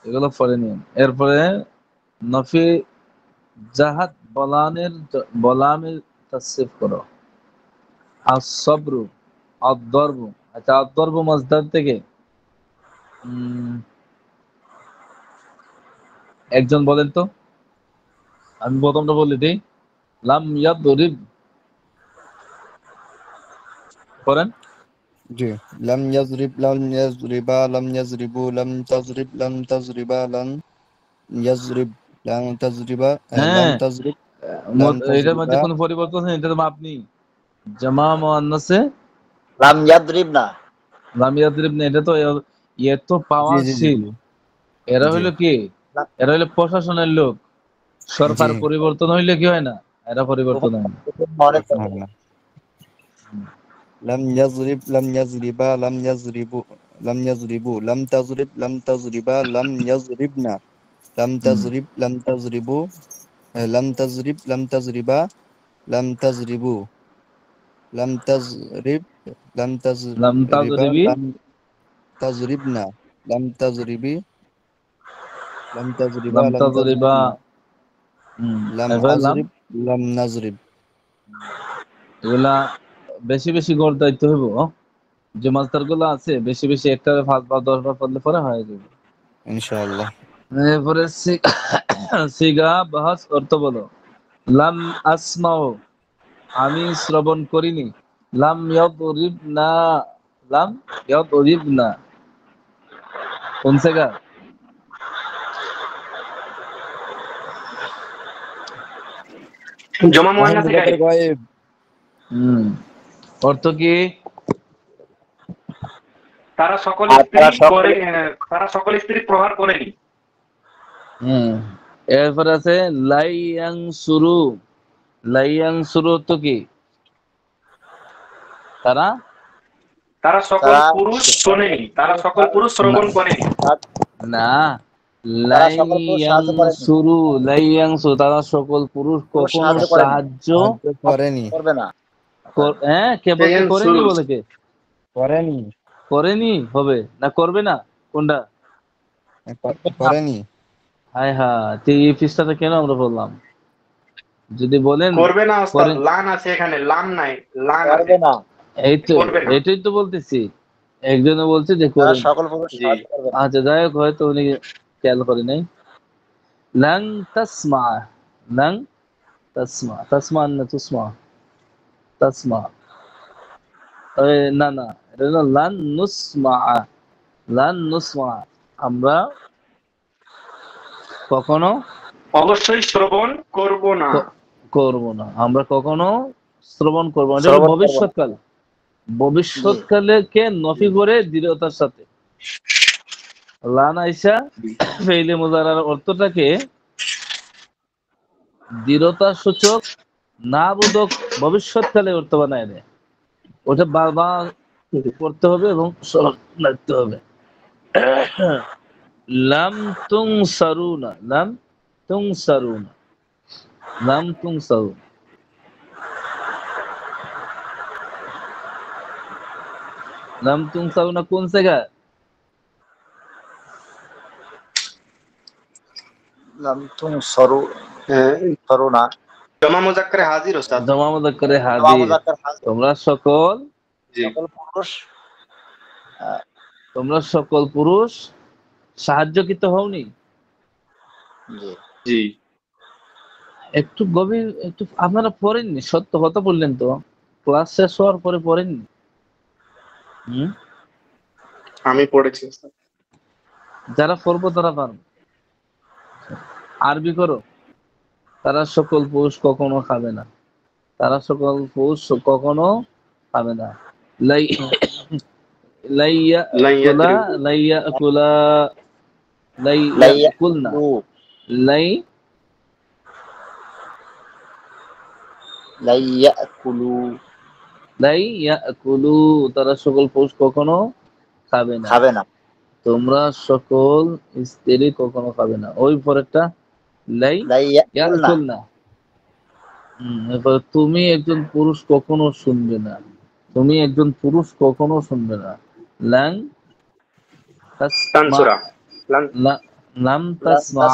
এগুলো পড়ে নিন। এরপরে নফি জাহাদ বলানের তাসরিফ করো। আস-সবরু আদ-দরবু, আচ্ছা আদ-দরবু মাসদার থেকে একজন বলেন তো, আমি প্রথমটা বলে দিই। লাম ইয়াদরিব, করেন। জি لم يضرب لم يضربا لم يضربوا لم تضرب لم تضربا لن يضرب لن تضربا لم হ্যাঁ, تضرب لم এটার মধ্যে تضربا কোনো পরিবর্তন নেই, এটা তো আপনি জামা মুআন্নাসে লাম ইয়াদরিবনা লাম ইয়াদরিব না, এটা তো এর তো জি জি জি পাওয়ারশীল। এরা জি হইলো কি, এরা হইলো প্রশাসনের লোক। সরকার জি পরিবর্তন হইলে কি হয় না, এরা পরিবর্তন হয় না। لم يضرب لم يضربا لم يضربوا لم يضربوا لم تضرب لم تضربا لم يضربنا لم تضرب لم تضربوا لم تضرب لم تضربا لم تضربوا لم تضرب لم লাম تضربا তাজরিবি, لم تضربنا لم تضربي لم تضربا লাম لم তাজরিবা, تضربنا لم এবার লাম, أضرب لم نضرب এগুলা বেশি বেশি গড় দায়িত্ব হইব। যে মাস্টার গুলো আছে বেশি বেশি একটা 5 বা 10 বার পড়লে পরে হয়ে যাবে। إن شاء الله এরপরে সিগা বাহাস অর্থ বলো। লাম আসমাও, আমি শ্রবণ করিনি। লাম ইয়াদরিবনা, লাম ইয়াদরিবনা, কোন জায়গা? জমা মুআন্নাসে গায়েব। গায়েব অর্থ কি? তারা সকল স্ত্রী প্রহার করেনি। এরপর আছে লাইয়াং সুরু, লাইয়াং সুরু তো কি? তারা সকল পুরুষ শোনেনি, তারা সকল পুরুষ শ্রবণ করেনি। না, লাইয়াং সুরু, লাইয়াং সুরু, তারা সকল পুরুষ কখনো সাহায্য করেনি, করবে না। হ্যাঁ, কে বলতে করেনি, বলে কে করেনি, করেনি হবে না করবে না, কোনটা? করেনি। হায় হায়, এই পৃষ্ঠাটা কেন আমরা বললাম? যদি বলেন করবে না ওস্তাদ, লান আছে এখানে, লাম নাই, লান আছে না। এই তো এটাই তো বলতেছি। একজনে বলছে যে করবে সকল পুরুষ সাহায্য করবে না। আচ্ছা যাই হোক, হয়তো উনি খেয়াল করে নাই। লাং তাসমা, লাং তাসমা, তাসমা না তুসমা, তাসমা, না না, এটা হলো লান নুসমা, লান নুসমা, আমরা কখনো অবশ্যই শ্রবণ করব না, করব না, আমরা কখনো শ্রবণ করব না। এটা ভবিষ্যৎকাল, ভবিষ্যৎকালে কে নফি করে দৃঢ়তার সাথে। লান আইসা ফেইলে মুজারার অর্থটাকে দৃঢ়তা সূচক না বোধক ভবিষ্যৎকালে অর্থ বানায় দেয়। ওটা বারবার করতে হবে এবং স্মরণ রাখতে হবে। লাম তুনসারুনা, লাম তুনসারুনা, লাম তুনসারুনা। লাম তুনসারুনা কোন জায়গায়? লাম তুনসারুনা জমা মুজাক্কারে হাজির ওস্তাদ। জমা মুজাক্কারে জমা হাজির। মুজাক্কার হাজির। তোমরা সকল সকল পুরুষ তোমরা সকল পুরুষ সাহায্যকৃত হওনি। জি একটু গভীর, একটু আপনারা পড়েননি, সত্য কথা বললেন তো, ক্লাস শেষ হওয়ার পরে পড়েননি? আমি পড়েছি ওস্তাদ। যারা পড়বো তারা পারবে। আরবি করো। তারা সকল পুরুষ কখনো খাবে না, তারা সকল পুরুষ কখনো খাবে না। তারা সকল পুরুষ কখনো খাবে না। খাবে না। তোমরা সকল স্ত্রী কখনো খাবে না। ওই পরেরটা না। এরপরে তুমি একজন পুরুষ কখনো শুনবে না, তুমি একজন পুরুষ কখনো শুনবে না। লাং তানসুরা লাম তাসমা,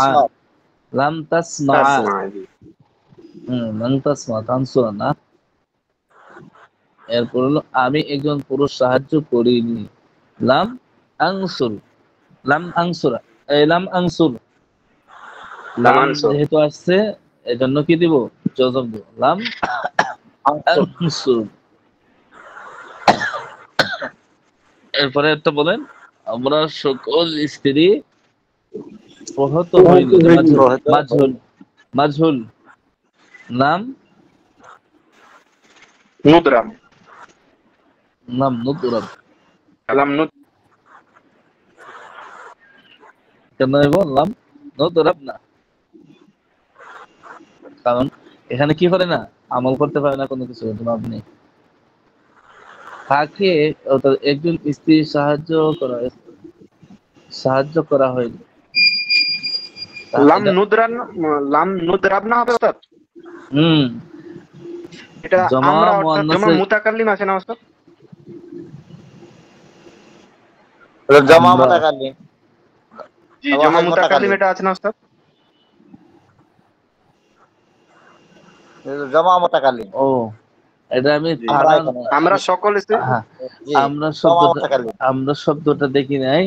লাম তাসমা, লাম তাসমা তানসুরা না। এরপর হলো আমি একজন পুরুষ সাহায্য করিনি। লাম আনসুর, লাম আনসুরা, লাম আনসুর। লাম যেহেতু আসছে এজন্য কি দিব? জজম দিব। লাম আনসুর। এরপরে একটা বলেন, আমরা সকল স্ত্রী প্রহত হইল। মাজহুল, মাজহুল। নাম নুদরাম, নাম নুদরাম। লাম নুদ কেন বললাম নুদরাম না? কারণ এখানে কি করে না, আমল করতে পারে না কোনো কিছু। আপনি তাকে একজন স্ত্রী সাহায্য করা হয়নি। লাম নুদরান, লাম নুদরাব না হবে ওস্তাদ? এটা আমরা অর্থাৎ জমা মুতাকাল্লিম আছে না ওস্তাদ? জমা মুতাকাল্লিম, জি জমা মুতাকাল্লিম এটা আছে না ওস্তাদ? জমা মুতাকাল্লিম। ও এটা আমি আমরা সকল আমরা শব্দটা দেখি নাই।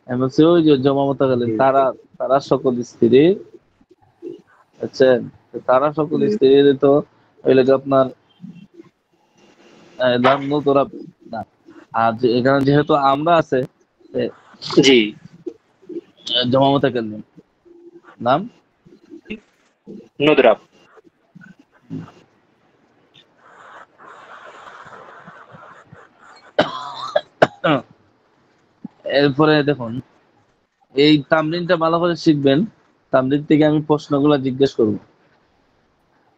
আমি বলছি ওই যে জমা মুতাকাল্লিম, তারা সকল স্ত্রী, বুঝছেন? তারা সকল স্ত্রী তো ওই লাগে আপনার লাম নুদরাব না। আর এখানে যেহেতু আমরা আছে, জি জমা মুতাকাল্লিম, নাম নুদরাব। এরপরে দেখুন, এই তামরিনটা ভালো করে শিখবেন। তামরিন থেকে আমি প্রশ্নগুলো জিজ্ঞেস করব।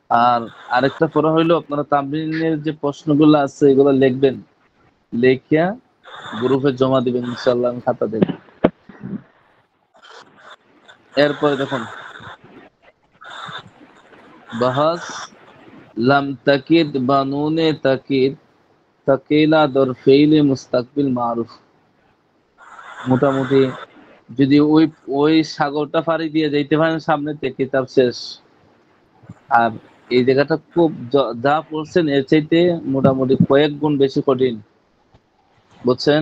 আর আরেকটা পড়া হইলো, আপনারা তামরিনের যে প্রশ্নগুলো আছে এগুলো লিখবেন, লেখিয়া গ্রুপে জমা দিবেন, ইনশাআল্লাহ আমি খাতা দেব। এরপরে দেখুন, বাহাস লাম তাকিদ বানুনে তাকিদ তাকিলা দর ফেইলে মুস্তাকবিল মারুফ। মোটামুটি যদি ওই সাগরটা পাড়ি দিয়ে যাইতে পারেন সামনে থেকে, কিতাব শেষ। আর এই জায়গাটা খুব যা পড়ছেন এর চাইতে মোটামুটি কয়েক গুণ বেশি কঠিন, বুঝছেন?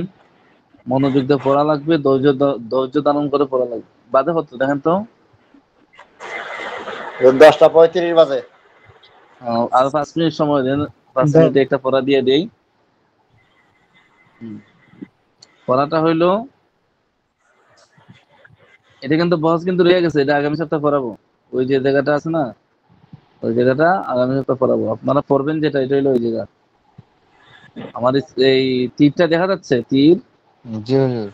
মনোযোগ দিয়ে পড়া লাগবে, ধৈর্য ধারণ করে পড়া লাগবে। বাদে হতো দেখেন তো 10:35 বাজে। আর 5 মিনিট সময় দেন, 5 মিনিটে একটা পড়া দিয়ে দেই। পড়াটা হইলো, এটা কিন্তু বস কিন্তু রয়ে গেছে, এটা আগামী সপ্তাহে পড়াবো। ওই যে জায়গাটা আছে না, ওই জায়গাটা আগামী সপ্তাহে পড়াবো। আপনারা পড়বেন যেটা, এটা হইলো ওই জায়গা। আমার এই তীরটা দেখা যাচ্ছে, তীর, জি হুজুর।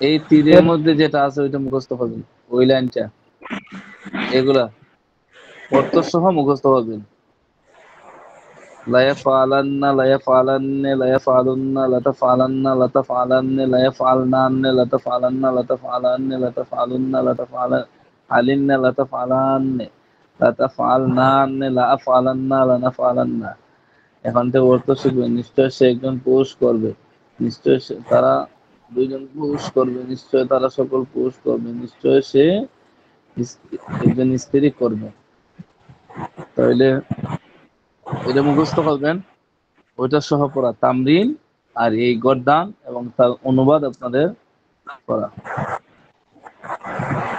এই তীরের মধ্যে যেটা আছে ওইটা মুখস্থ করবেন, ওই লাইনটা, এগুলা অর্থ সহ মুখস্থ করবেন। লায়াফআলান্না লায়াফআলান্না লায়াফআলুন্না লাতাফআলান্না লাতাফআলান্না লায়াফআলনান্না লাতাফআলান্না লাতাফআলান্না লাতাফআলুন্না লাতাফআলা আলিন্না লাতাফআলান্না লাতাফআলনান্না লাআফআলান্না লানাফআলান্না। এখন থেকে অর্থ শিখবেন। নিশ্চয় সে একজন পুরুষ করবে, নিশ্চয় তারা দুইজন পুরুষ করবে, নিশ্চয় তারা সকল পুরুষ করবে, নিশ্চয় সে একজন স্ত্রী করবে। তাহলে এটা মুখস্থ করবেন, ওইটা সহ পড়া তামরিন, আর এই গর্দান এবং তার অনুবাদ আপনাদের পড়া।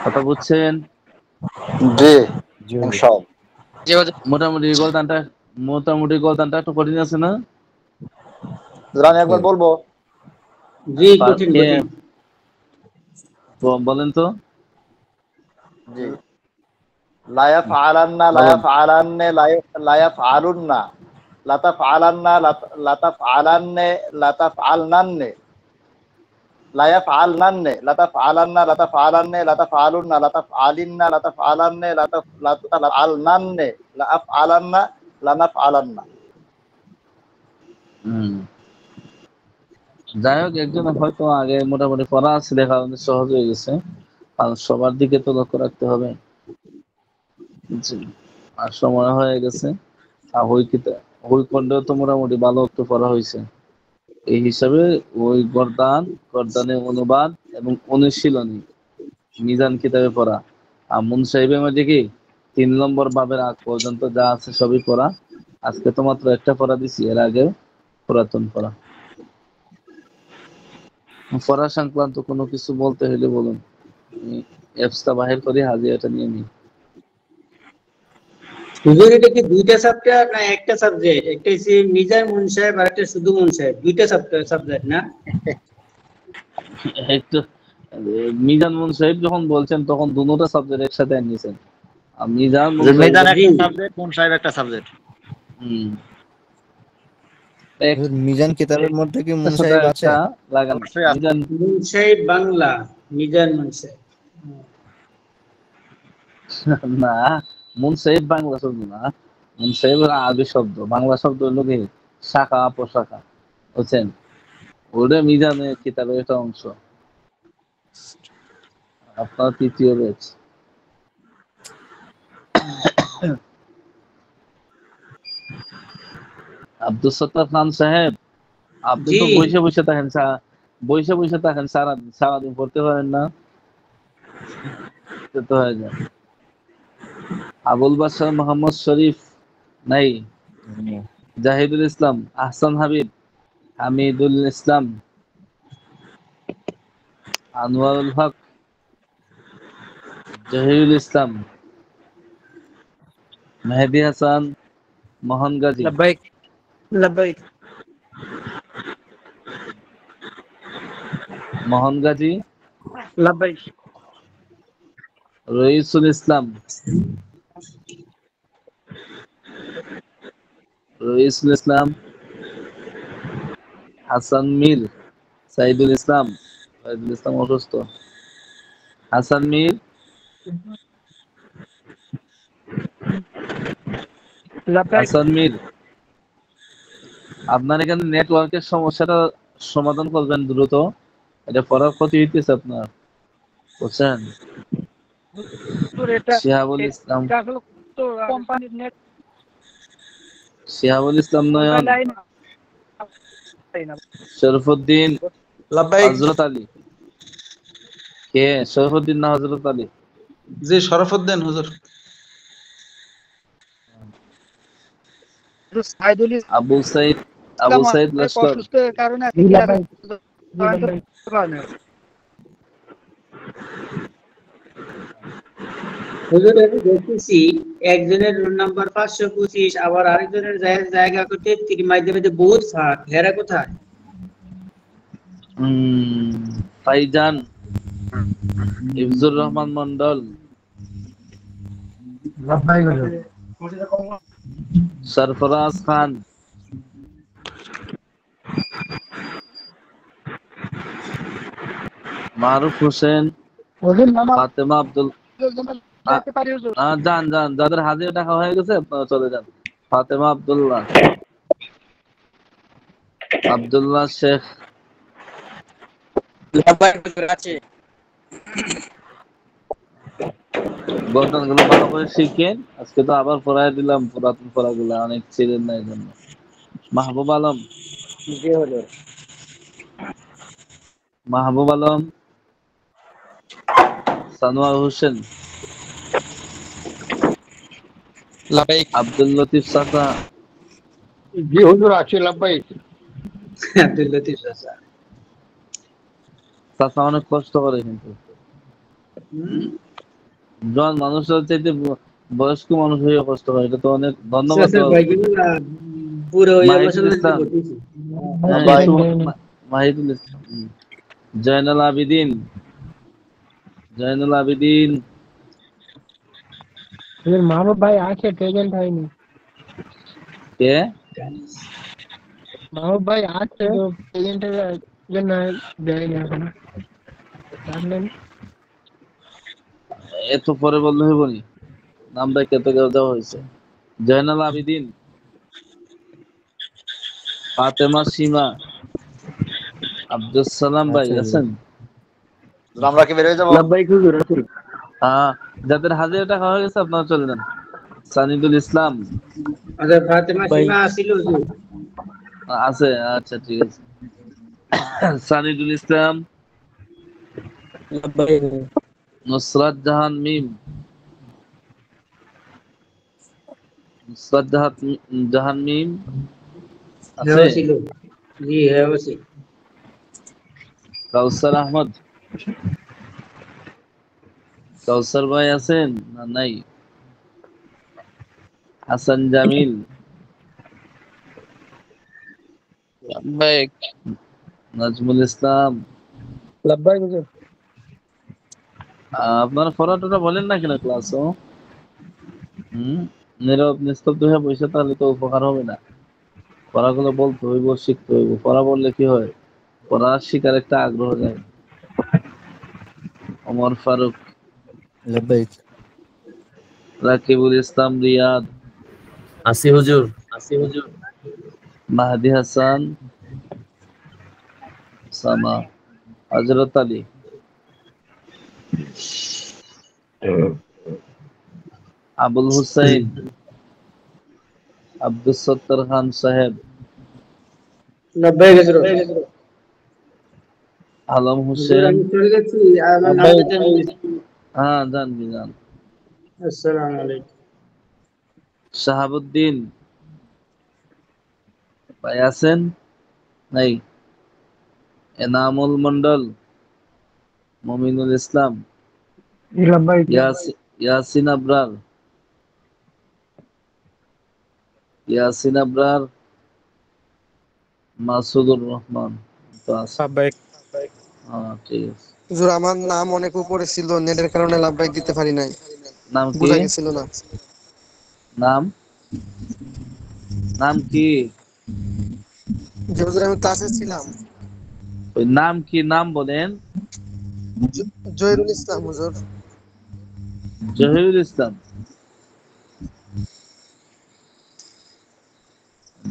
কথা বুঝছেন? জি জি হুজুর। ইনশাআল্লাহ। মোটামুটি গর্দানটা একটু কঠিন আছে না? আমি একবার বলবো। জি কঠিন কঠিন। বলেন তো। জি লায়াফআলান্না লায়াফআলান্না লায়াফআলুন্না লাতাফআলান্না লাতাফআলান্না লাতাফআলনান্না লায়াফআলনান্না লাতাফআলান্না লাতাফআলান্না লাতাফআলুন্না লাতাফআলিন্না লাতাফআলান্না লাতাফআলনান্না লাআফআলান্না লানাফআলান্না। যাই হোক, একজন হয়তো আগে মোটামুটি পড়া আছে, দেখা সহজ হয়ে গেছে, কারণ সবার দিকে তো লক্ষ্য রাখতে হবে। আর সময় হয়ে গেছে, আর ওই খণ্ডেও তো মোটামুটি ভালো একটু পড়া হয়েছে। এই হিসাবে ওই গর্দানের অনুবাদ এবং অনুশীলনী মিজান কিতাবে পড়া, আর মুন সাহেবের মধ্যে কি 3 নম্বর বাবের আগ পর্যন্ত যা আছে সবই পড়া। আজকে তো মাত্র একটা পড়া দিছি, এর আগে পুরাতন পড়া। পড়া সংক্রান্ত কোনো কিছু বলতে হলে বলুন, অ্যাপসটা বাহির করে হাজিরাটা নিয়ে নিই। হুজুর এটা কি দুইটা সাবজেক্ট না একটা সাবজেক্ট? একটা হচ্ছে মিজান মুন সাহেব আর একটা শুধু মুন সাহেব, দুইটা সাবজেক্ট না? একটু মিজান মুন সাহেব যখন বলছেন তখন দুটোটা সাবজেক্ট একসাথে নিয়েছেন। আর মিজান একটা সাবজেক্ট, মুন সাহেব একটা সাবজেক্ট। মিজান কিতাবের মধ্যে কি মুন সাহেব আছে? মুন সাহেব বাংলা, মিজান মুন সাহেব না, মুন সাহেব বাংলা শব্দ না, মুন সাহেব আরবি শব্দ, বাংলা শব্দ হলো কি শাখা প্রশাখা, বুঝছেন? ওটা মিজানের কিতাবের একটা অংশ। আপনার তৃতীয় ব্যাচ। আব্দুল সত্তার খান সাহেব, আপনি তো বসে থাকেন সারাদিন পড়তে পারেন না, তো হয়ে যায়। আবুল বাশার মোহাম্মদ শরীফ নাই, জাহিদুল ইসলাম, আহসান হাবিব, হামিদুল ইসলাম, আনোয়ারুল হক, জহিরুল ইসলাম, মেহেদি হাসান, মোহন গাজী, মোহন গাজী, রইসুল ইসলাম, হাসান মীর, সাইদুল ইসলাম অসুস্থ, হাসান মীর, আপনার এখানে নেটওয়ার্কের সমস্যাটা সমাধান করবেন দ্রুত, এটা পড়ার ক্ষতি হইতেছে আপনার, বুঝছেন? শিহাবুল ইসলাম, নয়ন, শরফুদ্দিন, হযরত আলী। কে শরফুদ্দিন না হযরত আলী? জি শরফুদ্দিন হুজুর। আবু সাইদ লস্কর। হুজুর আমি দেখতেছি একজনের রোল নাম্বার 525, আবার আরেকজনের জায়গা করতে মাধ্যমে বহুত ফাঁক, হেরা কোথায়? ফাইজান, ইফজুর রহমান মন্ডল, সরফরাজ খান, মারুফ হোসেন, হুজুর নামাজ ফাতেমা আব্দুল যেতে পারি হুজুর। যান যান, যাদের হাজিরা টাকা হয়ে গেছে আপনারা চলে যান। ফাতেমা আব্দুল্লাহ, আব্দুল্লাহ শেখ, আছে গঠনগুলো ভালো করে শিখেন। আজকে তো আবার পড়ায় দিলাম পুরাতন পড়াগুলো, অনেক ছিলেন না এই জন্য। মাহবুব আলম, জি হুজুর। মাহবুব আলম, সানোয়ার হোসেন, আব্দুল লতিফ চাচা, জি হুজুর আছি লাব্বাইক। আব্দুল লতিফ চাচা। চাচা অনেক কষ্ট করে কিন্তু জন মানুষের চাইতে বয়স্ক মানুষ হয়ে কষ্ট করে, এটা তো অনেক ধন্যবাদ চাচা দেওয়া ভাই উচিত। কিন্তু পুরো ওই মাহিদুল অবসর ইসলাম, করতেছি। হ্যাঁ মাহিদুল ইসলাম, জয়নুল আবিদিন, জয়নুল আবিদিন, হুজুর মাহবুব ভাই আছে, প্রেজেন্ট হয়নি। কে? মাহবুব ভাই আছে তো প্রেজেন্টের জন্য দেয়নি এখনো। জানলেন এত পরে বললে হইব নি? নামটা কত দেওয়া হয়েছে। জয়নুল আবিদিন, ফাতেমা সীমা, আব্দুল সালাম ভাই আছেন? আমরা কি বের হয়ে যাবো? লাব্বাইক হুজুর আছি। হ্যাঁ, যাদের হাজিরা টাকা হয়ে গেছে আপনারা চলে যান। সানিদুল ইসলাম আচ্ছা ফাতেমা সীমা আসিল হুজুর। আছে, আচ্ছা ঠিক আছে। সানিদুল ইসলাম, লাব্বাইক নুসরাত জাহান মিম, নুসরাত জাহান মিম হ্যাঁ আছে? ছিল। জি হ্যাঁ আছে। কাউসার আহমদ, কাউসার ভাই আছেন না নাই? হাসান জামিল, লাব্বাইক নাজমুল ইসলাম। লাব্বাইক হুজুর। আপনারা পড়াটা বলেন না কেন ক্লাসও? নীরব নিস্তব্ধ হয়ে বসে তাহলে তো উপকার হবে না। পড়াগুলো বলতে হইব, শিখতে হইব। পড়া বললে কি হয়, পড়া শিকার একটা আগ্রহ যায়। ওমর ফারুক, লাব্বাইক রাকিবুল ইসলাম রিয়াদ, আসি হুজুর। মাহদি হাসান, সামা, হযরত আলী, আবুল হুসাইন, আব্দুল সত্তার খান সাহেব, লাব্বাইক হুজুর। আলম হুজুর হোসেন। আমি চলে যাচ্ছি, আমার নামটা হ্যাঁ জানবি জান। আসসালামু আলাইকুম। শাহাবুদ্দিন ভাই আছেন নাই? এনামুল মন্ডল, মমিনুল ইসলাম, জি লাব্বাইক। ইয়াসিন আবরার, ইয়াসিন আবরার, মাসুদুর রহমান তো আছে। হ্যাঁ ঠিক আছে। হুজুর আমার নাম অনেক উপরে ছিল, নেটের কারণে লাভবাইক দিতে পারি নাই, নাম কি? বোঝা গেছিল না। নাম নাম কি? যে হুজুর আমি ক্লাসে ছিলাম। ওই নাম কি, নাম বলেন। জহিরুল ইসলাম হুজুর। জহিরুল ইসলাম,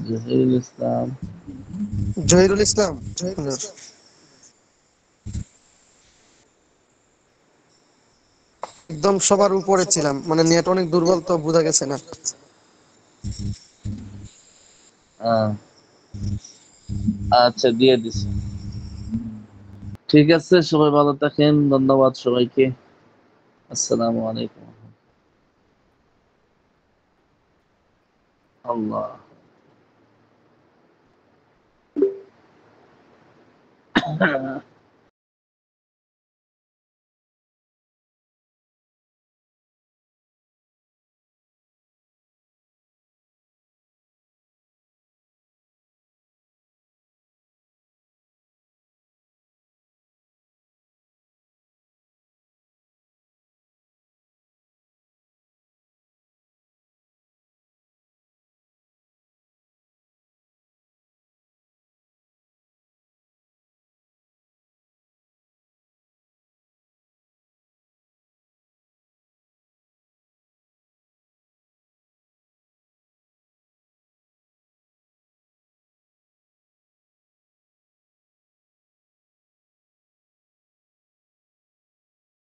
জহিরুল ইসলাম, জহিরুল ইসলাম হুজুর। একদম সবার উপরে ছিলাম, মানে নেট অনেক দুর্বল তো বোঝা গেছে না। আচ্ছা দিয়ে দিছি। ঠিক আছে, সবাই ভালো থাকেন, ধন্যবাদ সবাইকে। আসসালামু আলাইকুম। আল্লাহ